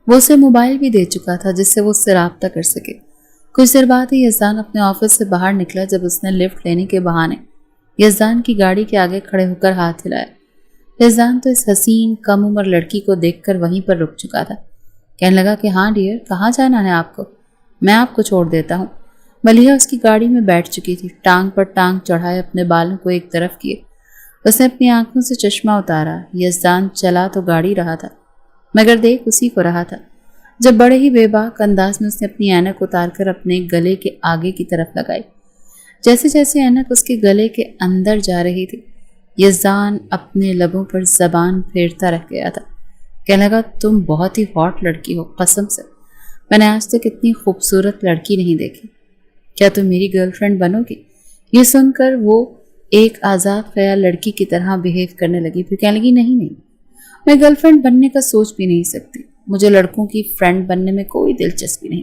وہ اسے موبائل بھی دے چکا تھا جس سے وہ اس سے رابطہ کر سکے۔ کچھ دیر بعد ہی یزدان اپنے آفس سے باہر نکلا جب اس نے لفٹ لینے کے بہانے یزدان کی گاڑی کے آگے کھڑے ہو کر ہاتھ ہلایا۔ یزدان تو اس حسین کم عمر لڑکی کو دیکھ کر وہیں پر رک چکا تھا۔ کہنے لگا کہ ہاں ڈیئر، کہاں جانا ہے آپ کو؟ میں آپ کو چھوڑ دیتا ہوں۔ ملیحہ اس کی گاڑی میں بیٹھ چکی تھی، ٹانگ پر ٹانگ چڑھائے اپنے بالوں کو ایک طرف کیے۔ اس نے اپنی آنکھوں سے چشمہ اتارا۔ یزدان چلا تو گاڑی رہا تھا مگر دیکھ اسی کو رہا تھا جب بڑے ہی بے باک انداز میں اس نے اپنی اینک اتار کر اپنے گلے کے آگے کی طرف لگائی۔ جیسے جیسے اینک اس کے گلے کے اندر جا رہی تھی یزدان اپنے لبوں پر زبان پھیرتا رہ گیا تھا۔ کہنے لگا، تم بہت ہی ہاٹ لڑکی ہو، قسم سے میں نے آج تک اتنی خوبصورت لڑکی نہیں دیکھی۔ کیا تم میری گرل فرینڈ بنو گی؟ یہ سن کر وہ ایک آزاد خیال لڑکی کی طرح بیہیو کرنے لگی، پھر کہنے لگی، نہیں نہیں، میں گرل فرینڈ بننے کا سوچ بھی نہیں سکتی، مجھے لڑکوں کی فرینڈ بننے میں کوئی دلچسپی نہیں،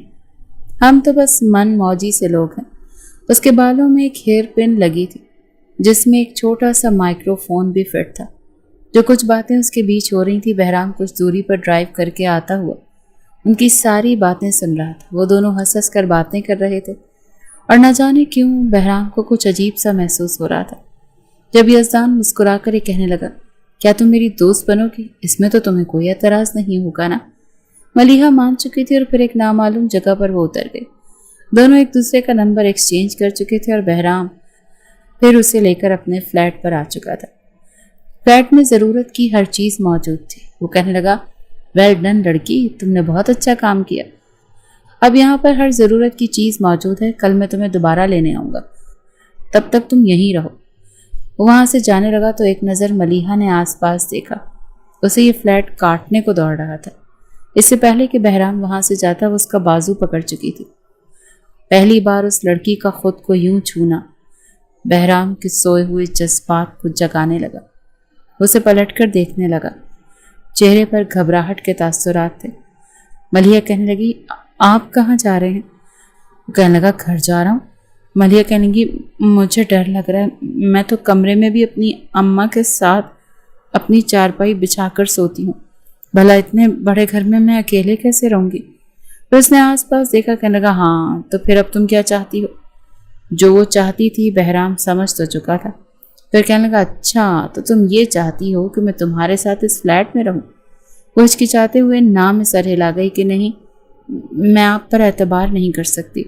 ہم تو بس من موجی سے لوگ ہیں۔ اس کے بالوں میں ایک ہیئر پن لگی تھی جس میں ایک چھوٹا سا مائکرو فون بھی فٹ تھا۔ جو کچھ باتیں اس کے بیچ ہو رہی تھی بہرام کچھ دوری پر ڈرائیو کر کے آتا ہوا ان کی ساری باتیں سن رہا تھا۔ وہ دونوں ہنس ہنس کر باتیں کر رہے تھے اور نہ جانے کیوں بہرام کو کچھ عجیب سا محسوس ہو رہا تھا۔ جب یزدان مسکرا کر یہ کہنے لگا، کیا تم میری دوست بنو گی؟ اس میں تو تمہیں کوئی اعتراض نہیں ہوگا نا؟ ملیحہ مان چکی تھی اور پھر ایک نامعلوم جگہ پر وہ اتر گئے۔ دونوں ایک دوسرے کا نمبر ایکسچینج کر چکے تھے اور بہرام پھر اسے لے کر اپنے فلیٹ پر آ چکا تھا۔ فلیٹ میں ضرورت کی ہر چیز موجود تھی۔ وہ کہنے لگا، ویل ڈن لڑکی، تم نے بہت اچھا کام کیا، اب یہاں پر ہر ضرورت کی چیز موجود ہے، کل میں تمہیں دوبارہ لینے آؤں گا، تب تک تم یہیں رہو۔ وہاں سے جانے لگا تو ایک نظر ملیحہ نے آس پاس دیکھا، اسے یہ فلیٹ کاٹنے کو دوڑ رہا تھا۔ اس سے پہلے کہ بہرام وہاں سے جاتا وہ اس کا بازو پکڑ چکی تھی۔ پہلی بار اس لڑکی کا خود کو یوں چھونا بہرام کے سوئے ہوئے جذبات کو جگانے لگا۔ اسے پلٹ کر دیکھنے لگا، چہرے پر گھبراہٹ کے تاثرات تھے۔ ملیحہ کہنے لگی، آپ کہاں جا رہے ہیں؟ وہ کہنے لگا، گھر جا رہا ہوں۔ ملیحہ کہنے لگی، مجھے ڈر لگ رہا ہے، میں تو کمرے میں بھی اپنی اماں کے ساتھ اپنی چارپائی بچھا کر سوتی ہوں، بھلا اتنے بڑے گھر میں میں اکیلے کیسے رہوں گی؟ پھر اس نے آس پاس دیکھا، کہنے لگا، ہاں تو پھر اب تم کیا چاہتی ہو؟ جو وہ چاہتی تھی بہرام سمجھ تو چکا تھا۔ پھر کہنے لگا، اچھا تو تم یہ چاہتی ہو کہ میں تمہارے ساتھ اس فلیٹ میں رہوں؟ وہ ہچکچاتے ہوئے نہ میں سر ہلا گئی کہ نہیں، میں آپ پر اعتبار نہیں کر سکتی،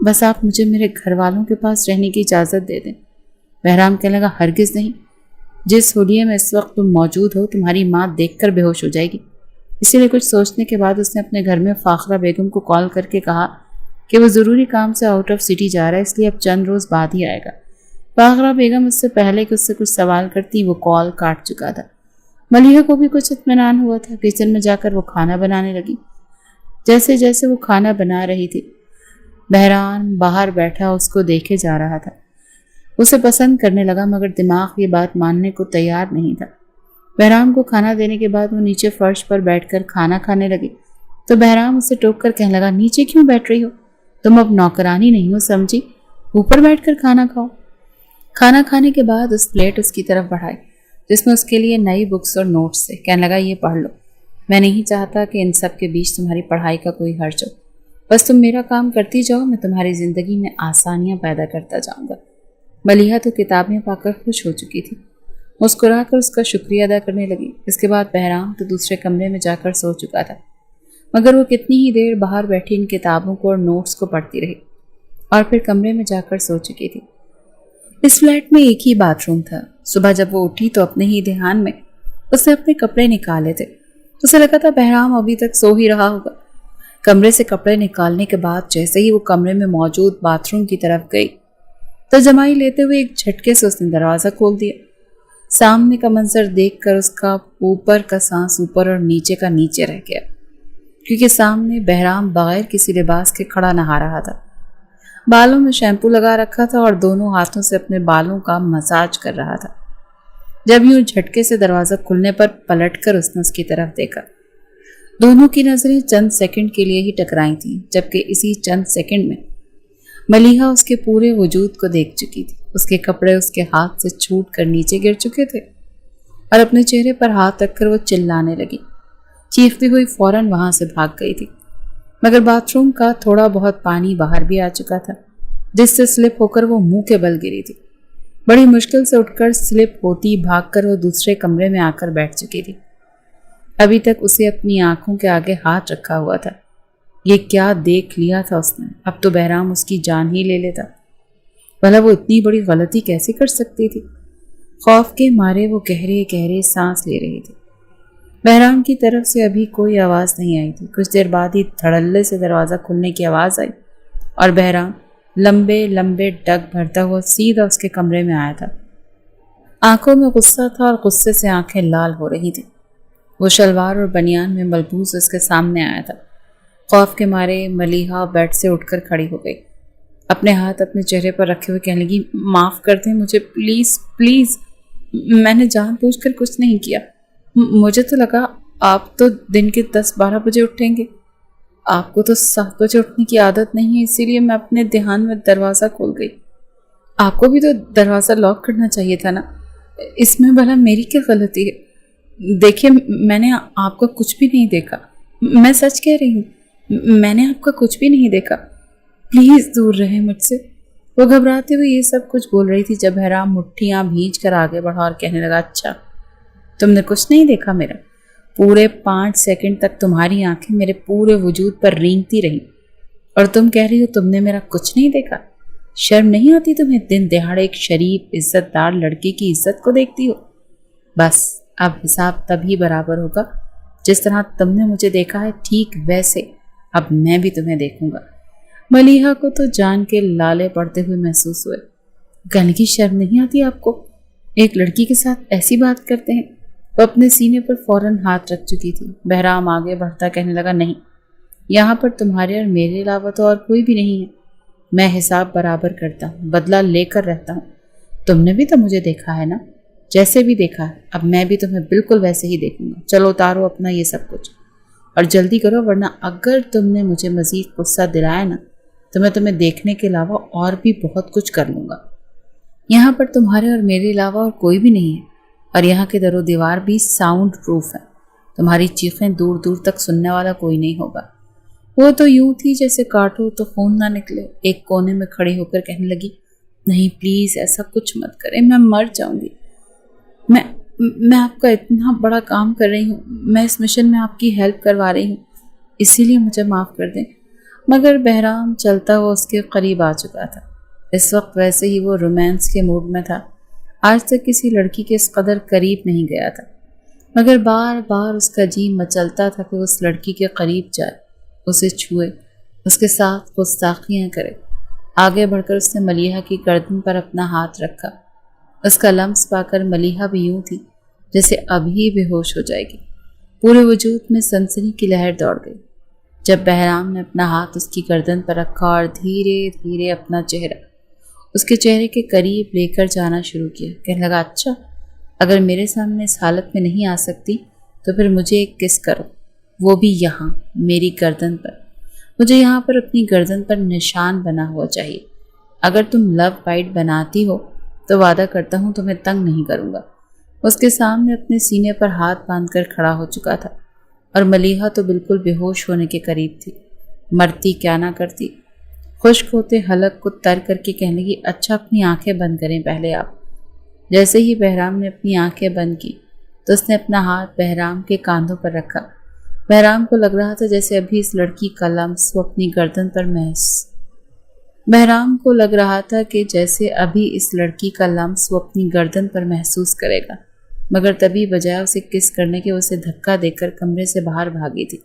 بس آپ مجھے میرے گھر والوں کے پاس رہنے کی اجازت دے دیں۔ بہرام کہنے لگا، ہرگز نہیں، جس حلیے میں اس وقت تم موجود ہو تمہاری ماں دیکھ کر بے ہوش ہو جائے گی۔ اسی لیے کچھ سوچنے کے بعد اس نے اپنے گھر میں فاخرہ بیگم کو کال کر کے کہا کہ وہ ضروری کام سے آؤٹ آف سٹی جا رہا ہے، اس لیے اب چند روز بعد ہی آئے گا۔ فاخرہ بیگم اس سے پہلے کہ اس سے کچھ سوال کرتی وہ کال کاٹ چکا تھا۔ ملیحہ کو بھی کچھ اطمینان ہوا تھا۔ کچن میں جا کر وہ کھانا بنانے لگی۔ جیسے جیسے وہ کھانا بنا رہی تھی بہرام باہر بیٹھا اس کو دیکھے جا رہا تھا۔ اسے پسند کرنے لگا مگر دماغ یہ بات ماننے کو تیار نہیں تھا۔ بہرام کو کھانا دینے کے بعد وہ نیچے فرش پر بیٹھ کر کھانا کھانے لگی تو بہرام اسے ٹوک کر کہنے لگا، نیچے کیوں بیٹھ رہی ہو؟ تم اب نوکرانی نہیں ہو سمجھی، اوپر بیٹھ کر کھانا کھاؤ۔ کھانا کھانے کے بعد اس پلیٹ اس کی طرف بڑھائی جس میں اس کے لیے نئی بکس اور نوٹس تھے۔ کہنے لگا، یہ پڑھ لو، میں نہیں چاہتا کہ ان سب کے بیچ تمہاری پڑھائی کا کوئی حرج ہو، بس تم میرا کام کرتی جاؤ، میں تمہاری زندگی میں آسانیاں پیدا کرتا جاؤں گا۔ ملیحہ تو کتابیں پا کر خوش ہو چکی تھی، مسکرا کر اس کا شکریہ ادا کرنے لگی۔ اس کے بعد بہرام تو دوسرے کمرے میں جا کر سو چکا تھا، مگر وہ کتنی ہی دیر باہر بیٹھی ان کتابوں کو اور نوٹس کو پڑھتی رہی اور پھر کمرے میں جا کر سو چکی تھی۔ اس فلیٹ میں ایک ہی باتھ روم تھا۔ صبح جب وہ اٹھی تو اپنے ہی دھیان میں اس نے اپنے کپڑے نکالے تھے۔ اسے لگا تھا بہرام ابھی تک سو ہی رہا ہوگا۔ کمرے سے کپڑے نکالنے کے بعد جیسے ہی وہ کمرے میں موجود باتھ روم کی طرف گئی تو جمائی لیتے ہوئے ایک جھٹکے سے اس نے دروازہ کھول دیا۔ سامنے کا منظر دیکھ کر اس کا اوپر کا سانس اوپر اور نیچے کا نیچے رہ گیا، کیونکہ سامنے بہرام بغیر کسی لباس کے کھڑا نہا رہا تھا۔ بالوں میں شیمپو لگا رکھا تھا اور دونوں ہاتھوں سے اپنے بالوں کا مساج کر رہا تھا۔ جب یوں جھٹکے سے دروازہ کھلنے پر پلٹ کر اس نے اس کی طرف دیکھا۔ دونوں کی نظریں چند سیکنڈ کے لیے ہی ٹکرائی تھیں، جبکہ اسی چند سیکنڈ میں ملیحہ اس کے پورے وجود کو دیکھ چکی تھی۔ اس کے کپڑے اس کے ہاتھ سے چھوٹ کر نیچے گر چکے تھے اور اپنے چہرے پر ہاتھ رکھ کر وہ چلانے لگی۔ چیختی ہوئی فوراً وہاں سے بھاگ گئی تھی، مگر باتھ روم کا تھوڑا بہت پانی باہر بھی آ چکا تھا، جس سے سلپ ہو کر وہ منہ کے بل گری تھی۔ بڑی مشکل سے اٹھ کر سلپ ہوتی بھاگ کر وہ دوسرے کمرے میں آ کر بیٹھ چکی تھی۔ ابھی تک اسے اپنی آنکھوں کے آگے ہاتھ رکھا ہوا تھا۔ یہ کیا دیکھ لیا تھا اس نے؟ اب تو بہرام اس کی جان ہی لے لیتا۔ بھلا وہ اتنی بڑی غلطی کیسے کر سکتی تھی؟ خوف کے مارے وہ گہرے گہرے سانس لے رہی تھی۔ بہرام کی طرف سے ابھی کوئی آواز نہیں آئی تھی۔ کچھ دیر بعد ہی دھڑلے سے دروازہ کھلنے کی آواز آئی اور بہرام لمبے لمبے ڈگ بھرتا ہوا سیدھا اس کے کمرے میں آیا تھا۔ آنکھوں میں غصہ تھا اور غصے سے آنکھیں لال ہو رہی تھیں۔ وہ شلوار اور بنیان میں ملبوس اس کے سامنے آیا تھا۔ خوف کے مارے ملیحہ بیڈ سے اٹھ کر کھڑی ہو گئی، اپنے ہاتھ اپنے چہرے پر رکھے ہوئے کہنے لگی، معاف کر دیں مجھے، پلیز پلیز، میں نے جان بوجھ کر کچھ نہیں کیا۔ مجھے تو لگا آپ تو دن کے 10-12 بجے اٹھیں گے، آپ کو تو 7 بجے اٹھنے کی عادت نہیں ہے، اسی لیے میں اپنے دھیان میں دروازہ کھول گئی۔ آپ کو بھی تو دروازہ لاک کرنا چاہیے تھا نا، اس میں بھلا میری کیا غلطی ہے؟ دیکھیے میں نے آپ کا کچھ بھی نہیں دیکھا، میں سچ کہہ رہی ہوں، میں نے آپ کا کچھ بھی نہیں دیکھا، پلیز دور رہیں مجھ سے۔ وہ گھبراتے ہوئے یہ سب کچھ بول رہی تھی جب بہرام مٹھیاں بھینچ کر آگے بڑھا اور کہنے لگا، اچھا تم نے کچھ نہیں دیکھا میرا؟ پورے 5 سیکنڈ تک تمہاری آنکھیں میرے پورے وجود پر رینگتی رہیں اور تم کہہ رہی ہو تم نے میرا کچھ نہیں دیکھا؟ شرم نہیں آتی تمہیں؟ دن دہاڑے ایک شریف عزت دار لڑکی کی عزت کو دیکھتی ہو؟ بس اب حساب تبھی برابر ہوگا جس طرح تم نے مجھے دیکھا ہے، ٹھیک ویسے اب میں بھی تمہیں دیکھوں گا۔ ملیحہ کو تو جان کے لالے پڑتے ہوئے محسوس ہوئے۔ کہنے کی شرم نہیں آتی آپ کو؟ ایک لڑکی کے ساتھ ایسی بات کرتے ہیں؟ وہ اپنے سینے پر فوراً ہاتھ رکھ چکی تھی۔ بہرام آگے بڑھتا کہنے لگا، نہیں، یہاں پر تمہارے اور میرے علاوہ تو اور کوئی بھی نہیں ہے، میں حساب برابر کرتا ہوں، بدلہ لے کر رہتا ہوں۔ تم نے بھی تو مجھے دیکھا ہے نا، جیسے بھی دیکھا ہے، اب میں بھی تمہیں بالکل ویسے ہی دیکھوں گا۔ چلو اتارو اپنا یہ سب کچھ اور جلدی کرو، ورنہ اگر تم نے مجھے مزید غصہ دلایا نا تو میں تمہیں دیکھنے کے علاوہ اور بھی بہت کچھ کر لوں گا۔ یہاں پر تمہارے اور میرے علاوہ اور کوئی بھی نہیں ہے، اور یہاں کے در و دیوار بھی ساؤنڈ پروف ہے، تمہاری چیخیں دور دور تک سننے والا کوئی نہیں ہوگا۔ وہ تو یوں تھی جیسے کاٹو تو خون نہ نکلے۔ ایک کونے میں کھڑی ہو کر کہنے لگی، نہیں پلیز ایسا کچھ مت کریں، میں مر جاؤں گی۔ میں آپ کا اتنا بڑا کام کر رہی ہوں، میں اس مشن میں آپ کی ہیلپ کروا رہی ہوں، اسی لیے مجھے معاف کر دیں۔ مگر بہرام چلتا ہوا اس کے قریب آ چکا تھا۔ اس وقت ویسے ہی وہ رومانس کے موڈ میں تھا، آج تک کسی لڑکی کے اس قدر قریب نہیں گیا تھا، مگر بار بار اس کا جی مچلتا تھا کہ اس لڑکی کے قریب جائے، اسے چھوئے، اس کے ساتھ گستاخیاں کرے۔ آگے بڑھ کر اس نے ملیحہ کی گردن پر اپنا ہاتھ رکھا۔ اس کا لمس پا کر ملیحہ بھی یوں تھی جیسے ابھی بے ہوش ہو جائے گی۔ پورے وجود میں سنسنی کی لہر دوڑ گئی جب بہرام نے اپنا ہاتھ اس کی گردن پر رکھا اور دھیرے دھیرے اپنا چہرہ اس کے چہرے کے قریب لے کر جانا شروع کیا، کہنے لگا اچھا اگر میرے سامنے اس حالت میں نہیں آ سکتی تو پھر مجھے ایک کس کرو، وہ بھی یہاں میری گردن پر۔ مجھے یہاں پر اپنی گردن پر نشان بنا ہوا چاہیے۔ اگر تم لو بائٹ بناتی ہو تو وعدہ کرتا ہوں تمہیں تنگ نہیں کروں گا۔ اس کے سامنے اپنے سینے پر ہاتھ باندھ کر کھڑا ہو چکا تھا اور ملیحہ تو بالکل بے ہوش ہونے کے قریب تھی۔ مرتی کیا نہ کرتی۔ خشک ہوتے حلق کو تر کر کے کہنے لگی اچھا اپنی آنکھیں بند کریں پہلے آپ۔ جیسے ہی بہرام نے اپنی آنکھیں بند کی تو اس نے اپنا ہاتھ بہرام کے کاندھوں پر رکھا۔ بہرام کو لگ رہا تھا جیسے ابھی اس لڑکی کا لمس وہ اپنی گردن پر محسوس کرے گا، مگر تبھی بجائے اسے کس کرنے کے اسے دھکا دے کر کمرے سے باہر بھاگی تھی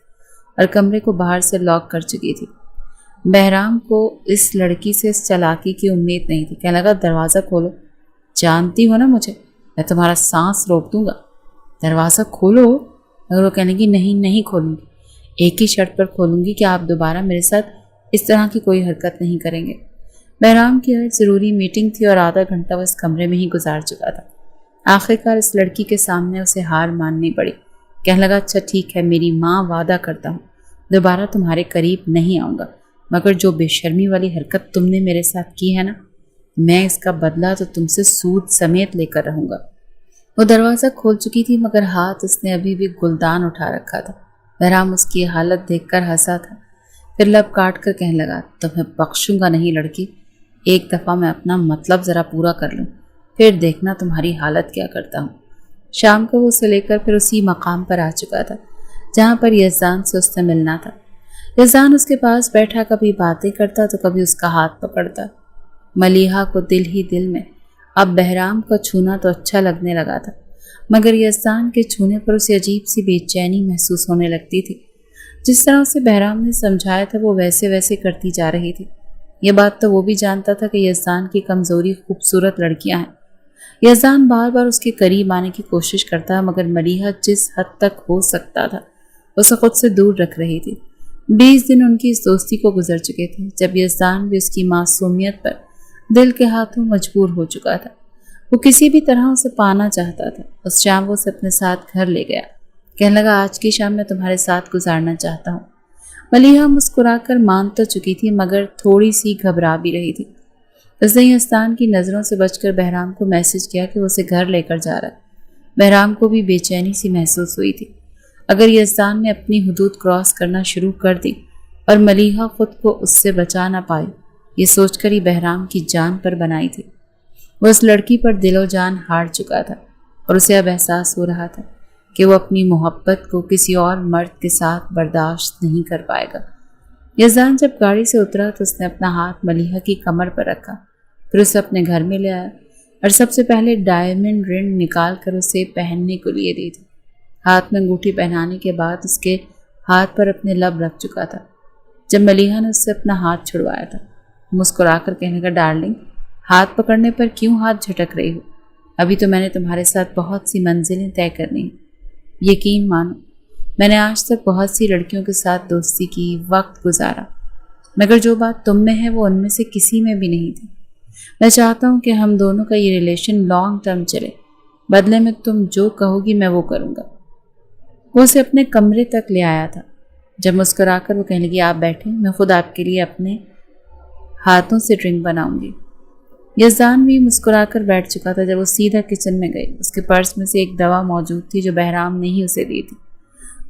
اور کمرے کو باہر سے لاک کر چکی تھی۔ بہرام کو اس لڑکی سے اس چالاکی کی امید نہیں تھی، کہنے لگا دروازہ کھولو، جانتی ہو نا مجھے، میں تمہارا سانس روک دوں گا، دروازہ کھولو۔ مگر وہ کہنے کی نہیں کھولوں گی، ایک ہی شرط پر کھولوں گی کہ آپ دوبارہ میرے ساتھ اس طرح کی کوئی حرکت نہیں کریں گے۔ بہرام کی آج ضروری میٹنگ تھی اور آدھا گھنٹہ وہ اس کمرے میں ہی گزار چکا تھا۔ آخرکار اس لڑکی کے سامنے اسے ہار ماننی پڑی۔ کہنے لگا اچھا ٹھیک ہے میری ماں، وعدہ کرتا ہوں دوبارہ تمہارے قریب نہیں آؤں گا، مگر جو بے شرمی والی حرکت تم نے میرے ساتھ کی ہے نا، میں اس کا بدلہ تو تم سے سود سمیت لے کر رہوں گا۔ وہ دروازہ کھول چکی تھی مگر ہاتھ اس نے ابھی بھی گلدان اٹھا رکھا تھا۔ بہرام اس کی حالت دیکھ کر ہنسا تھا، پھر لب کاٹ کر کہنے لگا تمہیں بخشوں گا نہیں لڑکی، ایک دفعہ میں اپنا مطلب ذرا پورا کر لوں، پھر دیکھنا تمہاری حالت کیا کرتا ہوں۔ شام کو وہ اسے لے کر پھر اسی مقام پر آ چکا تھا جہاں پر یزدان سے اس نے ملنا تھا۔ یزدان اس کے پاس بیٹھا کبھی باتیں کرتا تو کبھی اس کا ہاتھ پکڑتا۔ ملیحہ کو دل ہی دل میں اب بہرام کا چھونا تو اچھا لگنے لگا تھا، مگر یزدان کے چھونے پر اسے عجیب سی بے چینی محسوس ہونے لگتی تھی۔ جس طرح اسے بہرام نے سمجھایا تھا وہ ویسے ویسے کرتی جا رہی تھی۔ یہ بات تو وہ بھی جانتا تھا کہ یزدان کی کمزوری خوبصورت لڑکیاں ہیں۔ یزدان بار بار اس کے قریب آنے کی کوشش کرتا مگر ملیحہ جس حد تک ہو سکتا تھا اسے خود سے دور رکھ رہی تھی۔ 20 دن ان کی اس دوستی کو گزر چکے تھے جب یزدان بھی اس کی معصومیت پر دل کے ہاتھوں مجبور ہو چکا تھا۔ وہ کسی بھی طرح اسے پانا چاہتا تھا۔ اس شام وہ اسے اپنے ساتھ گھر لے گیا، کہنے لگا آج کی شام میں تمہارے ساتھ گزارنا چاہتا ہوں۔ ملیحہ مسکرا کر مان تو چکی تھی مگر تھوڑی سی گھبرا بھی رہی تھی۔ اس نے یزدان کی نظروں سے بچ کر بہرام کو میسج کیا کہ وہ اسے گھر لے کر جا رہا ہے۔ بہرام کو بھی بے چینی سی محسوس ہوئی تھی۔ اگر یزدان نے اپنی حدود کراس کرنا شروع کر دی اور ملیحہ خود کو اس سے بچا نہ پائی، یہ سوچ کر ہی بہرام کی جان پر بنائی تھی۔ وہ اس لڑکی پر دل و جان ہار چکا تھا اور اسے اب احساس ہو رہا تھا کہ وہ اپنی محبت کو کسی اور مرد کے ساتھ برداشت نہیں کر پائے گا۔ یزدان جب گاڑی سے اترا تو اس نے اپنا ہاتھ ملیحہ کی کمر پر رکھا، پھر اسے اپنے گھر میں لے آیا اور سب سے پہلے ڈائمنڈ رنگ نکال کر اسے پہننے کو لیے دی تھی۔ ہاتھ میں انگوٹھی پہنانے کے بعد اس کے ہاتھ پر اپنے لب رکھ چکا تھا۔ جب ملیحہ نے اس سے اپنا ہاتھ چھڑوایا تھا، مسکرا کر کہنے کا ڈارلنگ ہاتھ پکڑنے پر کیوں ہاتھ جھٹک رہی ہو؟ ابھی تو میں نے تمہارے ساتھ بہت سی منزلیں طے کرنی ہیں۔ یقین مانو میں نے آج تک بہت سی لڑکیوں کے ساتھ دوستی کی، وقت گزارا، مگر جو بات تم میں ہے وہ ان میں سے کسی میں بھی نہیں تھی۔ میں چاہتا ہوں کہ ہم دونوں کا یہ ریلیشن لانگ ٹرم چلے، بدلے میں تم جو کہو گی میں وہ کروں گا۔ وہ اسے اپنے کمرے تک لے آیا تھا۔ جب مسکرا کر وہ کہنے لگی آپ بیٹھیں، میں خود آپ کے لیے اپنے ہاتھوں سے ڈرنک بناؤں گی۔ یزدان بھی مسکرا کر بیٹھ چکا تھا جب وہ سیدھا کچن میں گئی۔ اس کے پرس میں سے ایک دوا موجود تھی جو بہرام نے ہی اسے دی تھی۔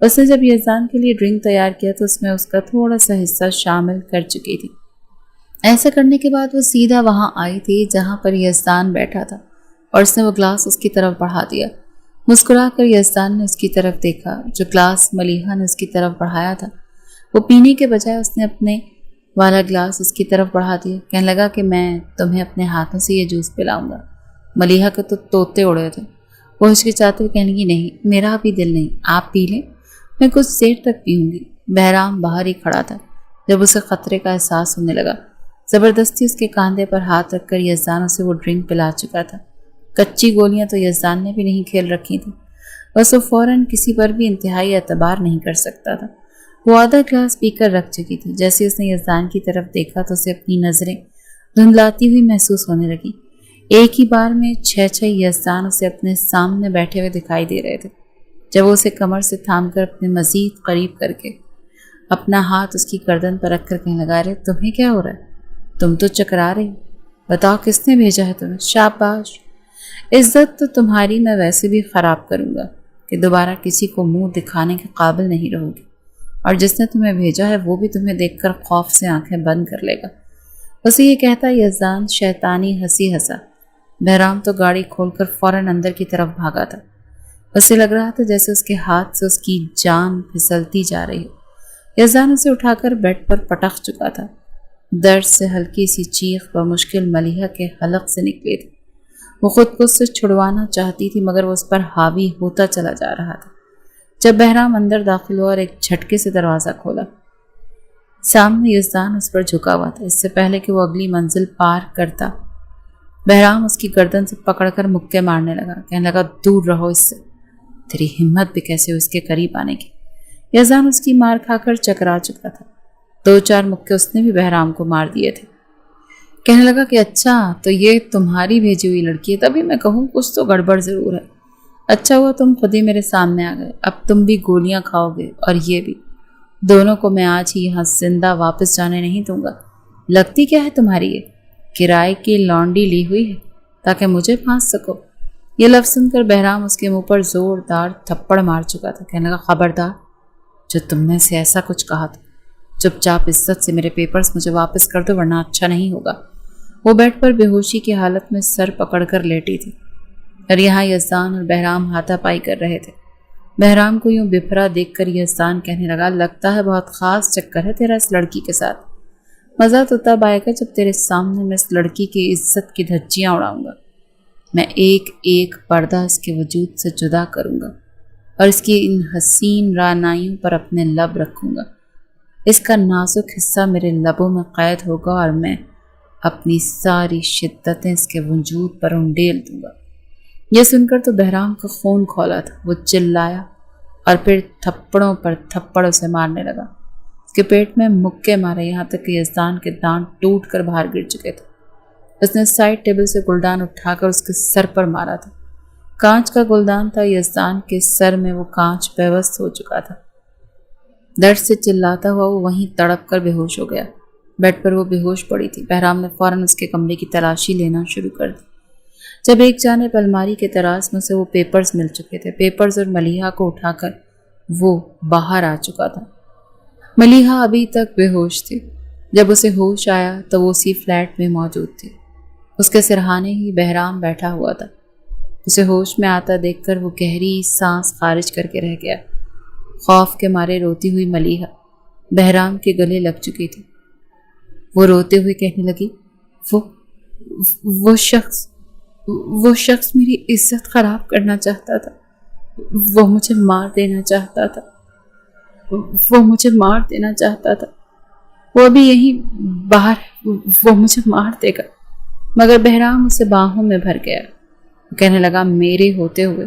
اس نے جب یزدان کے لیے ڈرنک تیار کیا تو اس میں اس کا تھوڑا سا حصہ شامل کر چکی تھی۔ ایسا کرنے کے بعد وہ سیدھا وہاں آئی تھی جہاں پر یزدان بیٹھا تھا اور اس نے وہ گلاس اس کی طرف بڑھا دیا۔ مسکرا کر یزدان نے اس کی طرف دیکھا۔ جو گلاس ملیحہ نے اس کی طرف بڑھایا تھا وہ پینے کے بجائے اس نے اپنے والا گلاس اس کی طرف بڑھا دیا۔ کہنے لگا کہ میں تمہیں اپنے ہاتھوں سے یہ جوس پلاؤں گا۔ ملیحہ کے تو طوطے اڑے تھے۔ وہ ہچکچاتے ہوئے کہنے لگی نہیں، میرا بھی دل نہیں، آپ پی لیں، میں کچھ دیر تک پیوں گی۔ بہرام باہر ہی کھڑا تھا۔ جب اسے خطرے کا احساس ہونے لگا، زبردستی اس کے کاندھے پر ہاتھ رکھ کر یزدان اسے وہ ڈرنک پلا چکا تھا۔ کچی گولیاں تو یزدان نے بھی نہیں کھیل رکھی تھیں، بس وہ فوراً کسی پر بھی انتہائی اعتبار نہیں کر سکتا تھا۔ وہ آدھا گلاس پی کر رکھ چکی تھی۔ جیسے اس نے یزدان کی طرف دیکھا تو اسے اپنی نظریں دھندلاتی ہوئی محسوس ہونے لگی۔ ایک ہی بار میں 6 یزدان اسے اپنے سامنے بیٹھے ہوئے دکھائی دے رہے تھے۔ جب وہ اسے کمر سے تھام کر اپنے مزید قریب کر کے اپنا ہاتھ اس کی گردن پر رکھ کر کہنے لگا، رہے تمہیں کیا ہو رہا ہے؟ تم تو چکرا رہی، بتاؤ کس نے بھیجا ہے تمہیں؟ شاباش، عزت تو تمہاری میں ویسے بھی خراب کروں گا کہ دوبارہ کسی کو منہ دکھانے کے قابل نہیں رہو گی، اور جس نے تمہیں بھیجا ہے وہ بھی تمہیں دیکھ کر خوف سے آنکھیں بند کر لے گا۔ اسے یہ کہتا یزدان شیطانی ہنسی ہنسا۔ بہرام تو گاڑی کھول کر فوراً اندر کی طرف بھاگا تھا۔ اسے لگ رہا تھا جیسے اس کے ہاتھ سے اس کی جان پھسلتی جا رہی ہو۔ یزدان اسے اٹھا کر بیڈ پر پٹک چکا تھا۔ درد سے ہلکی سی چیخ بمشکل ملیحہ کے حلق سے نکلی تھی۔ وہ خود کو اس سے چھڑوانا چاہتی تھی مگر وہ اس پر حاوی ہوتا چلا جا رہا تھا۔ جب بہرام اندر داخل ہوا اور ایک جھٹکے سے دروازہ کھولا، سامنے یزدان اس پر جھکا ہوا تھا۔ اس سے پہلے کہ وہ اگلی منزل پار کرتا، بہرام اس کی گردن سے پکڑ کر مکے مارنے لگا، کہنے لگا دور رہو اس سے، تیری ہمت بھی کیسے اس کے قریب آنے کی۔ یزدان اس کی مار کھا کر چکرا چکا تھا۔ 2-4 مکے اس نے بھی بہرام کو مار دیے تھے۔ کہنے لگا کہ اچھا تو یہ تمہاری بھیجی ہوئی لڑکی ہے، تبھی میں کہوں کچھ تو گڑبڑ ضرور ہے۔ اچھا ہوا تم خود ہی میرے سامنے آ گئے، اب تم بھی گولیاں کھاؤ گے اور یہ بھی۔ دونوں کو میں آج ہی یہاں زندہ واپس جانے نہیں دوں گا۔ لگتی کیا ہے تمہاری یہ؟ کرائے کی لانڈی لی ہوئی ہے تاکہ مجھے پھانس سکو۔ یہ لفظ سن کر بہرام اس کے منہ پر زوردار تھپڑ مار چکا تھا۔ کہنے لگا خبردار، جو تم نے سے ایسا کچھ کہا تھا، چپ چاپ عزت سے میرے پیپرز مجھے واپس کر دو ورنہ اچھا نہیں ہوگا۔ وہ بیڈ پر بے ہوشی کی حالت میں سر پکڑ کر لیٹی تھی اور یہاں یزدان اور بہرام ہاتھا پائی کر رہے تھے۔ بہرام کو یوں بپھرا دیکھ کر یزدان کہنے لگا، لگتا ہے بہت خاص چکر ہے تیرا اس لڑکی کے ساتھ۔ مزہ تو تب آئے گا جب تیرے سامنے میں اس لڑکی کی عزت کی دھجیاں اڑاؤں گا۔ میں ایک ایک پردہ اس کے وجود سے جدا کروں گا اور اس کی ان حسین رعنائیوں پر اپنے لب رکھوں گا۔ اس کا نازک حصہ میرے لبوں میں قید ہوگا اور میں اپنی ساری شدتیں اس کے وجود پر انڈیل دوں گا۔ یہ سن کر تو بہرام کا خون کھولا تھا۔ وہ چلایا اور پھر تھپڑوں پر تھپڑ اسے مارنے لگا۔ اس کے پیٹ میں مکے مارے یہاں تک کہ یزدان کے دانت ٹوٹ کر باہر گر چکے تھے۔ اس نے سائڈ ٹیبل سے گلدان اٹھا کر اس کے سر پر مارا تھا۔ کانچ کا گلدان تھا، یزدان کے سر میں وہ کانچ پیوست ہو چکا تھا۔ درد سے چلاتا ہوا وہ وہیں تڑپ کر بے ہوش ہو گیا۔ بیڈ پر وہ بے ہوش پڑی تھی۔ بہرام نے فوراً اس کے کمرے کی تلاشی لینا شروع کر دی۔ جب ایک جانب الماری کے تراز میں سے وہ پیپرز مل چکے تھے، پیپرز اور ملیحہ کو اٹھا کر وہ باہر آ چکا تھا۔ ملیحہ ابھی تک بے ہوش تھی۔ جب اسے ہوش آیا تو وہ اسی فلیٹ میں موجود تھی۔ اس کے سرہانے ہی بہرام بیٹھا ہوا تھا۔ اسے ہوش میں آتا دیکھ کر وہ گہری سانس خارج کر کے رہ گیا۔ خوف کے مارے روتی ہوئی ملیحہ بہرام کے گلے لگ چکی تھی۔ وہ روتے ہوئے کہنے لگی، وہ شخص میری عزت خراب کرنا چاہتا تھا، وہ مجھے مار دینا چاہتا تھا، وہ ابھی یہیں باہر، وہ مجھے مار دے گا۔ مگر بہرام اسے باہوں میں بھر گیا۔ وہ کہنے لگا، میرے ہوتے ہوئے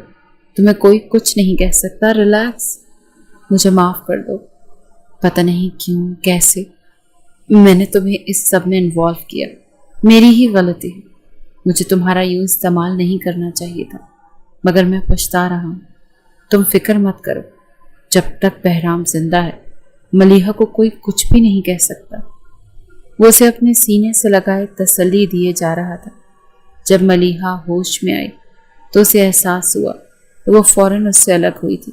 تمہیں کوئی کچھ نہیں کہہ سکتا، ریلیکس، مجھے معاف کر دو۔ پتہ نہیں کیوں کیسے میں نے تمہیں اس سب میں انوالو کیا، میری ہی غلطی ہے، مجھے تمہارا یوں استعمال نہیں کرنا چاہیے تھا، مگر میں پچھتا رہا ہوں۔ تم فکر مت کرو، جب تک بہرام زندہ ہے ملیحہ کو کوئی کچھ بھی نہیں کہہ سکتا۔ وہ اسے اپنے سینے سے لگائے تسلی دیے جا رہا تھا۔ جب ملیحہ ہوش میں آئی تو اسے احساس ہوا کہ وہ فوراً اس سے الگ ہوئی تھی۔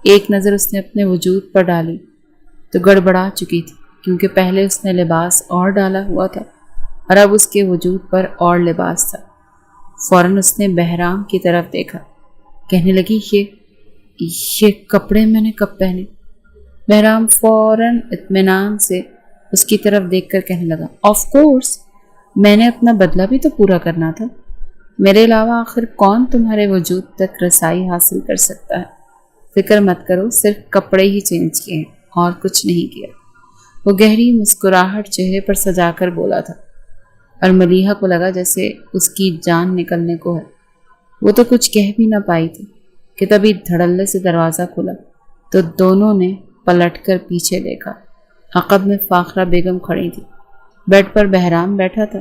ایک نظر اس نے اپنے وجود پر ڈالی تو گڑبڑا چکی تھی، کیونکہ پہلے اس نے لباس اور ڈالا ہوا تھا اور اب اس کے وجود پر اور لباس تھا۔ فوراً اس نے بہرام کی طرف دیکھا، کہنے لگی، یہ کپڑے میں نے کب پہنے؟ بہرام فوراً اطمینان سے اس کی طرف دیکھ کر کہنے لگا، آف کورس، میں نے اپنا بدلہ بھی تو پورا کرنا تھا، میرے علاوہ آخر کون تمہارے وجود تک رسائی حاصل کر سکتا ہے؟ فکر مت کرو، صرف کپڑے ہی چینج کیے ہیں اور کچھ نہیں کیا۔ وہ گہری مسکراہٹ چہرے پر سجا کر بولا تھا اور ملیحہ کو لگا جیسے اس کی جان نکلنے کو ہے۔ وہ تو کچھ کہہ بھی نہ پائی تھی کہ تبھی دھڑلے سے دروازہ کھلا تو دونوں نے پلٹ کر پیچھے دیکھا۔ عقب میں فاخرہ بیگم کھڑی تھی۔ بیڈ پر بہرام بیٹھا تھا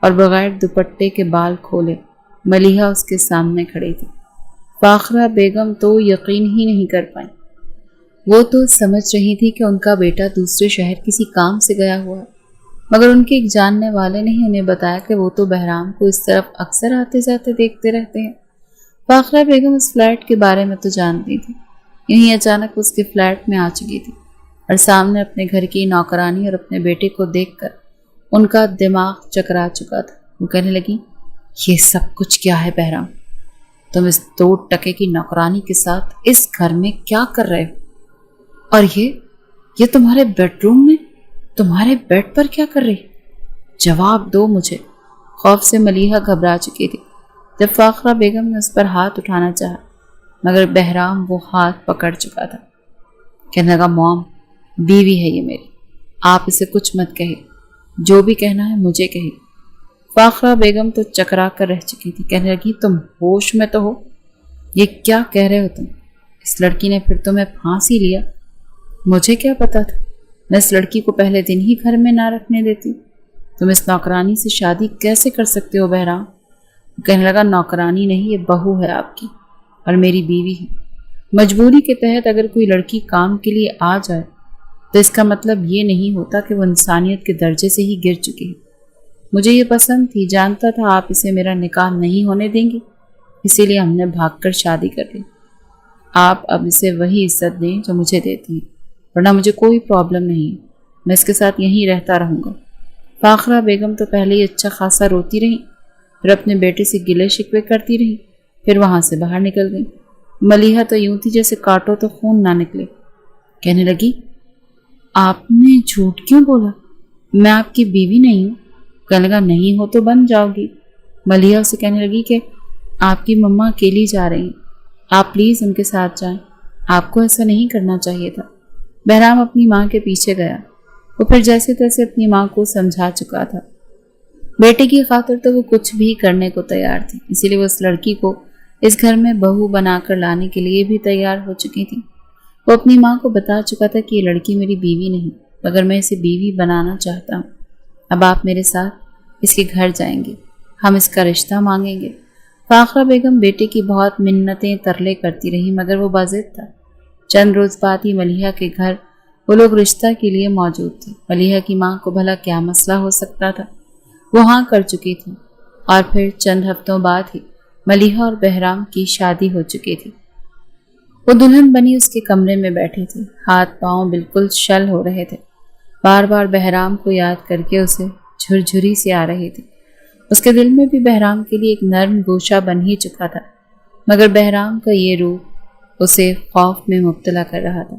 اور بغیر دوپٹے کے بال کھولے ملیحہ اس کے سامنے کھڑی تھی۔ فاخرہ بیگم تو یقین ہی نہیں کر پائی۔ وہ تو سمجھ رہی تھی کہ ان کا بیٹا دوسرے شہر کسی کام سے گیا ہوا ہے، مگر ان کے ایک جاننے والے نے ہی انہیں بتایا کہ وہ تو بہرام کو اس طرف اکثر آتے جاتے دیکھتے رہتے ہیں۔ فاخرہ بیگم اس فلیٹ کے بارے میں تو جانتی تھی، یہیں اچانک اس کے فلیٹ میں آ چکی تھی اور سامنے اپنے گھر کی نوکرانی اور اپنے بیٹے کو دیکھ کر ان کا دماغ چکرا چکا تھا۔ وہ کہنے لگی، یہ سب کچھ کیا ہے بہرام؟ تم اس 2 ٹکے کی نوکرانی کے ساتھ اس گھر میں کیا کر رہے ہو؟ اور یہ تمہارے بیڈ روم میں تمہارے بیڈ پر کیا کر رہی؟ جواب دو مجھے۔ خوف سے ملیحہ گھبرا چکی تھی۔ جب فاخرہ بیگم نے اس پر ہاتھ اٹھانا چاہا مگر بہرام وہ ہاتھ پکڑ چکا تھا۔ کہنے لگا، موم، بیوی ہے یہ میری، آپ اسے کچھ مت کہیے، جو بھی کہنا ہے مجھے کہیے۔ فاخرہ بیگم تو چکرا کر رہ چکی تھی۔ کہنے لگی، تم ہوش میں تو ہو؟ یہ کیا کہہ رہے ہو تم؟ اس لڑکی نے پھر تمہیں پھانسی لیا؟ مجھے کیا پتا تھا؟ میں اس لڑکی کو پہلے دن ہی گھر میں نہ رکھنے دیتی۔ تم اس نوکرانی سے شادی کیسے کر سکتے ہو بہرام؟ کہنے لگا، نوکرانی نہیں، یہ بہو ہے آپ کی اور میری بیوی ہے۔ مجبوری کے تحت اگر کوئی لڑکی کام کے لیے آ جائے تو اس کا مطلب یہ نہیں ہوتا کہ وہ انسانیت کے درجے سے ہی گر چکی ہے۔ مجھے یہ پسند تھی، جانتا تھا آپ اسے میرا نکاح نہیں ہونے دیں گی، اسی لیے ہم نے بھاگ کر شادی کر لی۔ آپ اب اسے وہی عزت دیں جو مجھے دیتی ہیں، ورنہ مجھے کوئی پرابلم نہیں، میں اس کے ساتھ یہیں رہتا رہوں گا۔ فاخرہ بیگم تو پہلے ہی اچھا خاصا روتی رہی، پھر اپنے بیٹے سے گلے شکوے کرتی رہی، پھر وہاں سے باہر نکل گئی۔ ملیحہ تو یوں تھی جیسے کاٹو تو خون نہ نکلے۔ کہنے لگی، آپ نے جھوٹ کیوں بولا؟ میں آپ کی بیوی نہیں ہوں۔ کہنے لگا، نہیں ہو تو بن جاؤ گی۔ ملیحہ اسے کہنے لگی کہ آپ کی مما اکیلی جا رہی ہیں، آپ پلیز ان کے ساتھ جائیں، آپ کو ایسا نہیں کرنا چاہیے تھا۔ بہرام اپنی ماں کے پیچھے گیا۔ وہ پھر جیسے تیسے اپنی ماں کو سمجھا چکا تھا۔ بیٹے کی خاطر تو وہ کچھ بھی کرنے کو تیار تھی، اسی لیے وہ اس لڑکی کو اس گھر میں بہو بنا کر لانے کے لیے بھی تیار ہو چکی تھی۔ وہ اپنی ماں کو بتا چکا تھا کہ یہ لڑکی میری بیوی نہیں، مگر میں اسے بیوی بنانا چاہتا ہوں۔ اب آپ میرے ساتھ اس کے گھر جائیں گے، ہم اس کا رشتہ مانگیں گے۔ فاخرہ بیگم بیٹے کی بہت منتیں ترلے کرتی رہی مگر وہ باضد تھا۔ چند روز بعد ہی ملیحہ کے گھر وہ لوگ رشتہ کے لیے موجود تھے۔ ملیحہ کی ماں کو بھلا کیا مسئلہ ہو سکتا تھا، وہ ہاں کر چکی تھی، اور پھر چند ہفتوں بعد ہی ملیحہ اور بہرام کی شادی ہو چکی تھی۔ وہ دلہن بنی اس کے کمرے میں بیٹھی تھی، ہاتھ پاؤں بالکل شل ہو رہے تھے، بار بار بہرام کو یاد کر کے اسے جھرجھری سی آ رہی تھی۔ اس کے دل میں بھی بہرام کے لیے ایک نرم گوشہ بن ہی چکا تھا، مگر بہرام کا یہ روپ اسے خوف میں مبتلا کر رہا تھا۔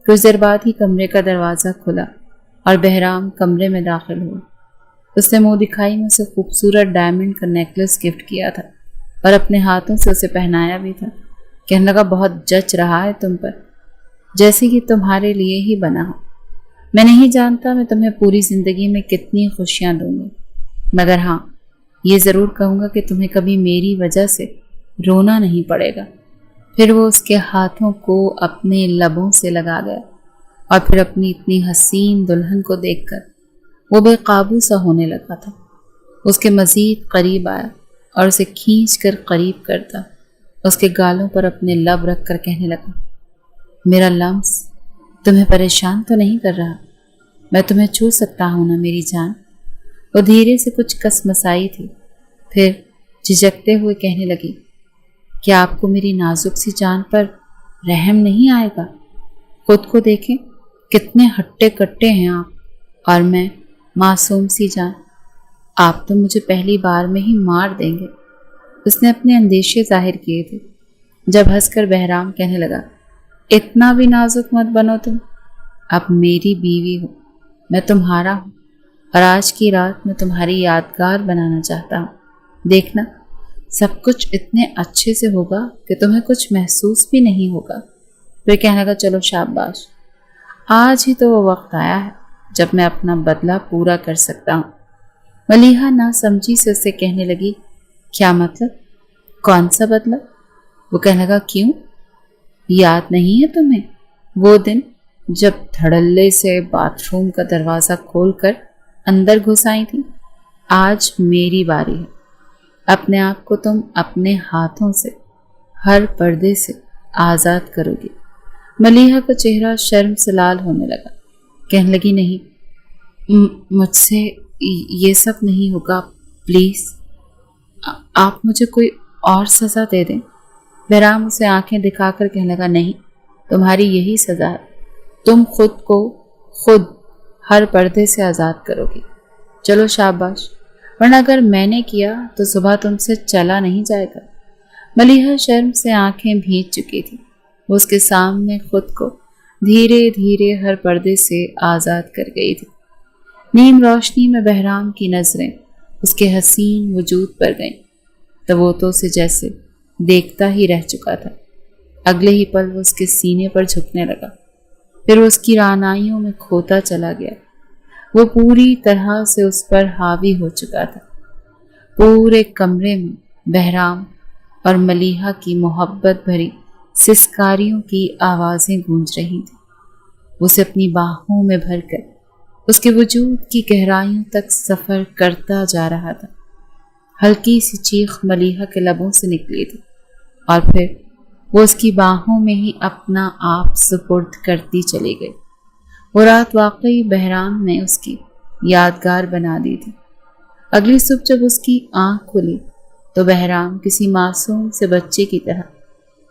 کچھ دیر بعد ہی کمرے کا دروازہ کھلا اور بہرام کمرے میں داخل ہوا۔ اس نے منہ دکھائی میں اسے خوبصورت ڈائمنڈ کا نیکلس گفٹ کیا تھا اور اپنے ہاتھوں سے اسے پہنایا بھی تھا۔ کہنے لگا، بہت جچ رہا ہے تم پر، جیسے کہ تمہارے لیے ہی بنا ہو۔ میں نہیں جانتا میں تمہیں پوری زندگی میں کتنی خوشیاں دوں گا، مگر ہاں یہ ضرور کہوں گا کہ تمہیں کبھی میری وجہ سے رونا نہیں پڑے گا۔ پھر وہ اس کے ہاتھوں کو اپنے لبوں سے لگا گیا اور پھر اپنی اتنی حسین دلہن کو دیکھ کر وہ بے قابو سا ہونے لگا تھا۔ اس کے مزید قریب آیا اور اسے کھینچ کر قریب کرتا، اس کے گالوں پر اپنے لب رکھ کر کہنے لگا، میرا لمس تمہیں پریشان تو نہیں کر رہا؟ میں تمہیں چھو سکتا ہوں نا میری جان؟ وہ دھیرے سے کچھ کسمسائی تھی، پھر جھجکتے ہوئے کہنے لگی، کیا آپ کو میری نازک سی جان پر رحم نہیں آئے گا؟ خود کو دیکھیں، کتنے ہٹے کٹے ہیں آپ، اور میں معصوم سی جان، آپ تو مجھے پہلی بار میں ہی مار دیں گے۔ اس نے اپنے اندیشے ظاہر کیے تھے۔ جب ہنس کر بہرام کہنے لگا، اتنا بھی نازک مت بنو تم، اب میری بیوی ہو، میں تمہارا ہوں، اور آج کی رات میں تمہاری یادگار بنانا چاہتا ہوں۔ دیکھنا سب کچھ اتنے اچھے سے ہوگا کہ تمہیں کچھ محسوس بھی نہیں ہوگا۔ پھر کہنے لگا، چلو شاباش، آج ہی تو وہ وقت آیا ہے جب میں اپنا بدلہ پورا کر سکتا ہوں۔ ملیحہ نہ سمجھی سے اسے کہنے لگی، کیا مطلب؟ کون سا بدلہ؟ وہ کہنے لگا، کیوں یاد نہیں ہے تمہیں وہ دن جب دھڑلے سے باتھ روم کا دروازہ کھول کر اندر گھس آئی تھی۔ آج میری باری ہے۔ اپنے آپ کو تم اپنے ہاتھوں سے ہر پردے سے آزاد کرو گی۔ ملیحہ کا چہرہ شرم سے لال ہونے لگا۔ کہنے لگی نہیں، مجھ سے یہ سب نہیں ہوگا، پلیز آپ مجھے کوئی اور سزا دے دیں۔ بہرام اسے آنکھیں دکھا کر کہنے لگا نہیں، تمہاری یہی سزا ہے، تم خود کو خود ہر پردے سے آزاد کرو گی۔ چلو شاباش، ورنہ اگر میں نے کیا تو صبح تم سے چلا نہیں جائے گا۔ ملیحہ شرم سے آنکھیں بھیج چکی تھی۔ وہ اس کے سامنے خود کو دھیرے دھیرے ہر پردے سے آزاد کر گئی تھی۔ نیم روشنی میں بہرام کی نظریں اس کے حسین وجود پر گئیں تو وہ تو اسے جیسے دیکھتا ہی رہ چکا تھا۔ اگلے ہی پل وہ اس کے سینے پر جھکنے لگا، پھر وہ اس کی رعنائیوں میں کھوتا چلا گیا۔ وہ پوری طرح سے اس پر حاوی ہو چکا تھا۔ پورے کمرے میں بہرام اور ملیحہ کی محبت بھری سسکاریوں کی آوازیں گونج رہی تھیں۔ اسے اپنی باہوں میں بھر کر اس کے وجود کی گہرائیوں تک سفر کرتا جا رہا تھا۔ ہلکی سی چیخ ملیحہ کے لبوں سے نکلی تھی اور پھر وہ اس کی باہوں میں ہی اپنا آپ سپرد کرتی چلی گئی۔ وہ رات واقعی بہرام نے اس کی یادگار بنا دی تھی۔ اگلی صبح جب اس کی آنکھ کھلی تو بہرام کسی معصوم سے بچے کی طرح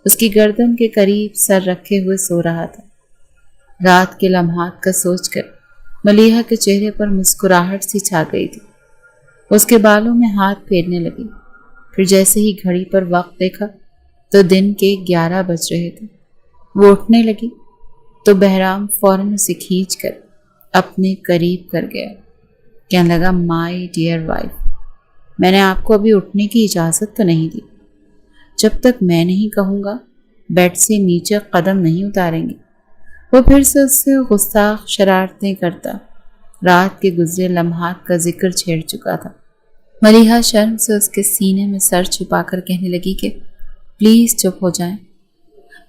اس کی گردن کے قریب سر رکھے ہوئے سو رہا تھا۔ رات کے لمحات کا سوچ کر ملیحہ کے چہرے پر مسکراہٹ سی چھا گئی تھی۔ اس کے بالوں میں ہاتھ پھیرنے لگی، پھر جیسے ہی گھڑی پر وقت دیکھا تو دن کے 11 بج رہے تھے۔ وہ اٹھنے لگی تو بہرام فوراً اسے کھینچ کر اپنے قریب کر گیا۔ کہنے لگا مائی ڈیئر وائف، میں نے آپ کو ابھی اٹھنے کی اجازت تو نہیں دی۔ جب تک میں نہیں کہوں گا بیڈ سے نیچے قدم نہیں اتاریں گے۔ وہ پھر سے اس سے گستاخ شرارتیں کرتا رات کے گزرے لمحات کا ذکر چھیڑ چکا تھا۔ ملیحہ شرم سے اس کے سینے میں سر چھپا کر کہنے لگی کہ پلیز چپ ہو جائیں،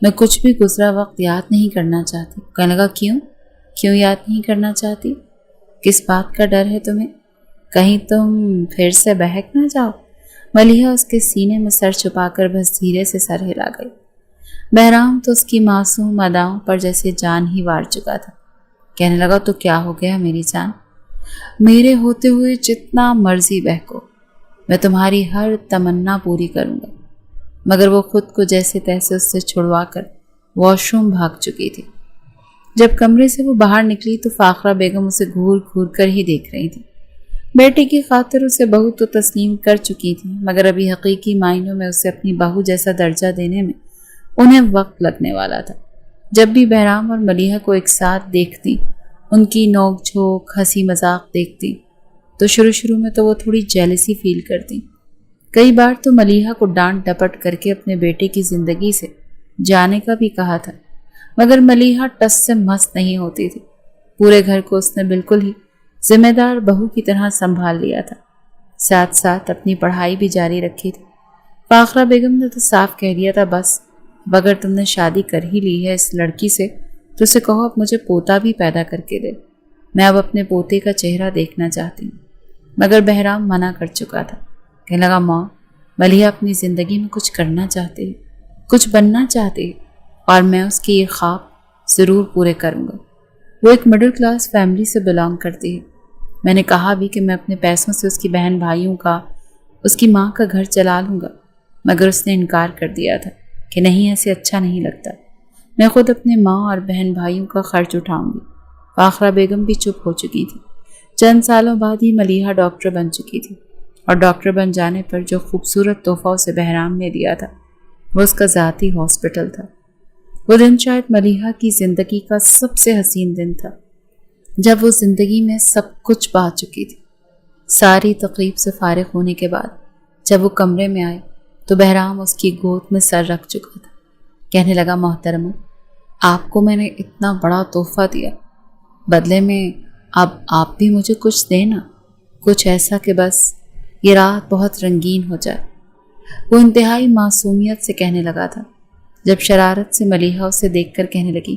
میں کچھ بھی گزرا وقت یاد نہیں کرنا چاہتی۔ کہنے لگا کیوں یاد نہیں کرنا چاہتی؟ کس بات کا ڈر ہے تمہیں؟ کہیں تم پھر سے بہک نہ جاؤ؟ ملیحہ اس کے سینے میں سر چھپا کر بس دھیرے سے سر ہلا گئی۔ بہرام تو اس کی معصوم اداؤں پر جیسے جان ہی وار چکا تھا۔ کہنے لگا تو کیا ہو گیا میری جان؟ میرے ہوتے ہوئے جتنا مرضی بہکو، میں تمہاری ہر تمنا پوری کروں گا۔ مگر وہ خود کو جیسے تیسے اس سے چھڑوا کر واش روم بھاگ چکی تھی۔ جب کمرے سے وہ باہر نکلی تو فاخرہ بیگم اسے گھور گھور کر ہی دیکھ رہی تھی۔ بیٹے کی خاطر اسے بہو تو تسلیم کر چکی تھی، مگر ابھی حقیقی معنوں میں اسے اپنی بہو جیسا درجہ دینے میں انہیں وقت لگنے والا تھا۔ جب بھی بہرام اور ملیحہ کو ایک ساتھ دیکھتی، ان کی نوک جھوک ہنسی مذاق دیکھتی تو شروع میں تو وہ تھوڑی جیلسی فیل کرتی۔ کئی بار تو ملیحہ کو ڈانٹ ڈپٹ کر کے اپنے بیٹے کی زندگی سے جانے کا بھی کہا تھا، مگر ملیحہ ٹس سے مست نہیں ہوتی تھی۔ پورے گھر کو اس نے بالکل ہی ذمہ دار بہو کی طرح سنبھال لیا تھا، ساتھ ساتھ اپنی پڑھائی بھی جاری رکھی تھی۔ فاخرہ بیگم نے تو صاف کہہ دیا تھا بس اب اگر تم نے شادی کر ہی لی ہے اس لڑکی سے تو اسے کہو اب مجھے پوتا بھی پیدا کر کے دے، میں اب اپنے پوتے کا چہرہ دیکھنا چاہتی ہوں۔ مگر بہرام منع کر چکا تھا۔ کہنے لگا ماں، ملیحہ اپنی زندگی میں کچھ کرنا چاہتے ہے، کچھ بننا چاہتے ہے، اور میں اس کے یہ خواب ضرور پورے کروں گا۔ وہ ایک مڈل کلاس فیملی سے بلانگ کرتی ہے۔ میں نے کہا بھی کہ میں اپنے پیسوں سے اس کی بہن بھائیوں کا، اس کی ماں کا گھر چلا لوں گا، مگر اس نے انکار کر دیا تھا کہ نہیں ایسے اچھا نہیں لگتا، میں خود اپنے ماں اور بہن بھائیوں کا خرچ اٹھاؤں گی۔ فاخرہ بیگم بھی چپ ہو چکی تھی۔ چند سالوں بعد ہی ملیحہ ڈاکٹر بن چکی تھی، اور ڈاکٹر بن جانے پر جو خوبصورت تحفہ اسے بہرام نے دیا تھا وہ اس کا ذاتی ہاسپٹل تھا۔ وہ دن شاید ملیحہ کی زندگی کا سب سے حسین دن تھا، جب وہ زندگی میں سب کچھ پا چکی تھی۔ ساری تقریب سے فارغ ہونے کے بعد جب وہ کمرے میں آئی تو بہرام اس کی گود میں سر رکھ چکا تھا۔ کہنے لگا محترمہ، آپ کو میں نے اتنا بڑا تحفہ دیا، بدلے میں اب آپ بھی مجھے کچھ دینا، کچھ ایسا کہ بس یہ رات بہت رنگین ہو جائے۔ وہ انتہائی معصومیت سے کہنے لگا تھا، جب شرارت سے ملیحہ اسے دیکھ کر کہنے لگی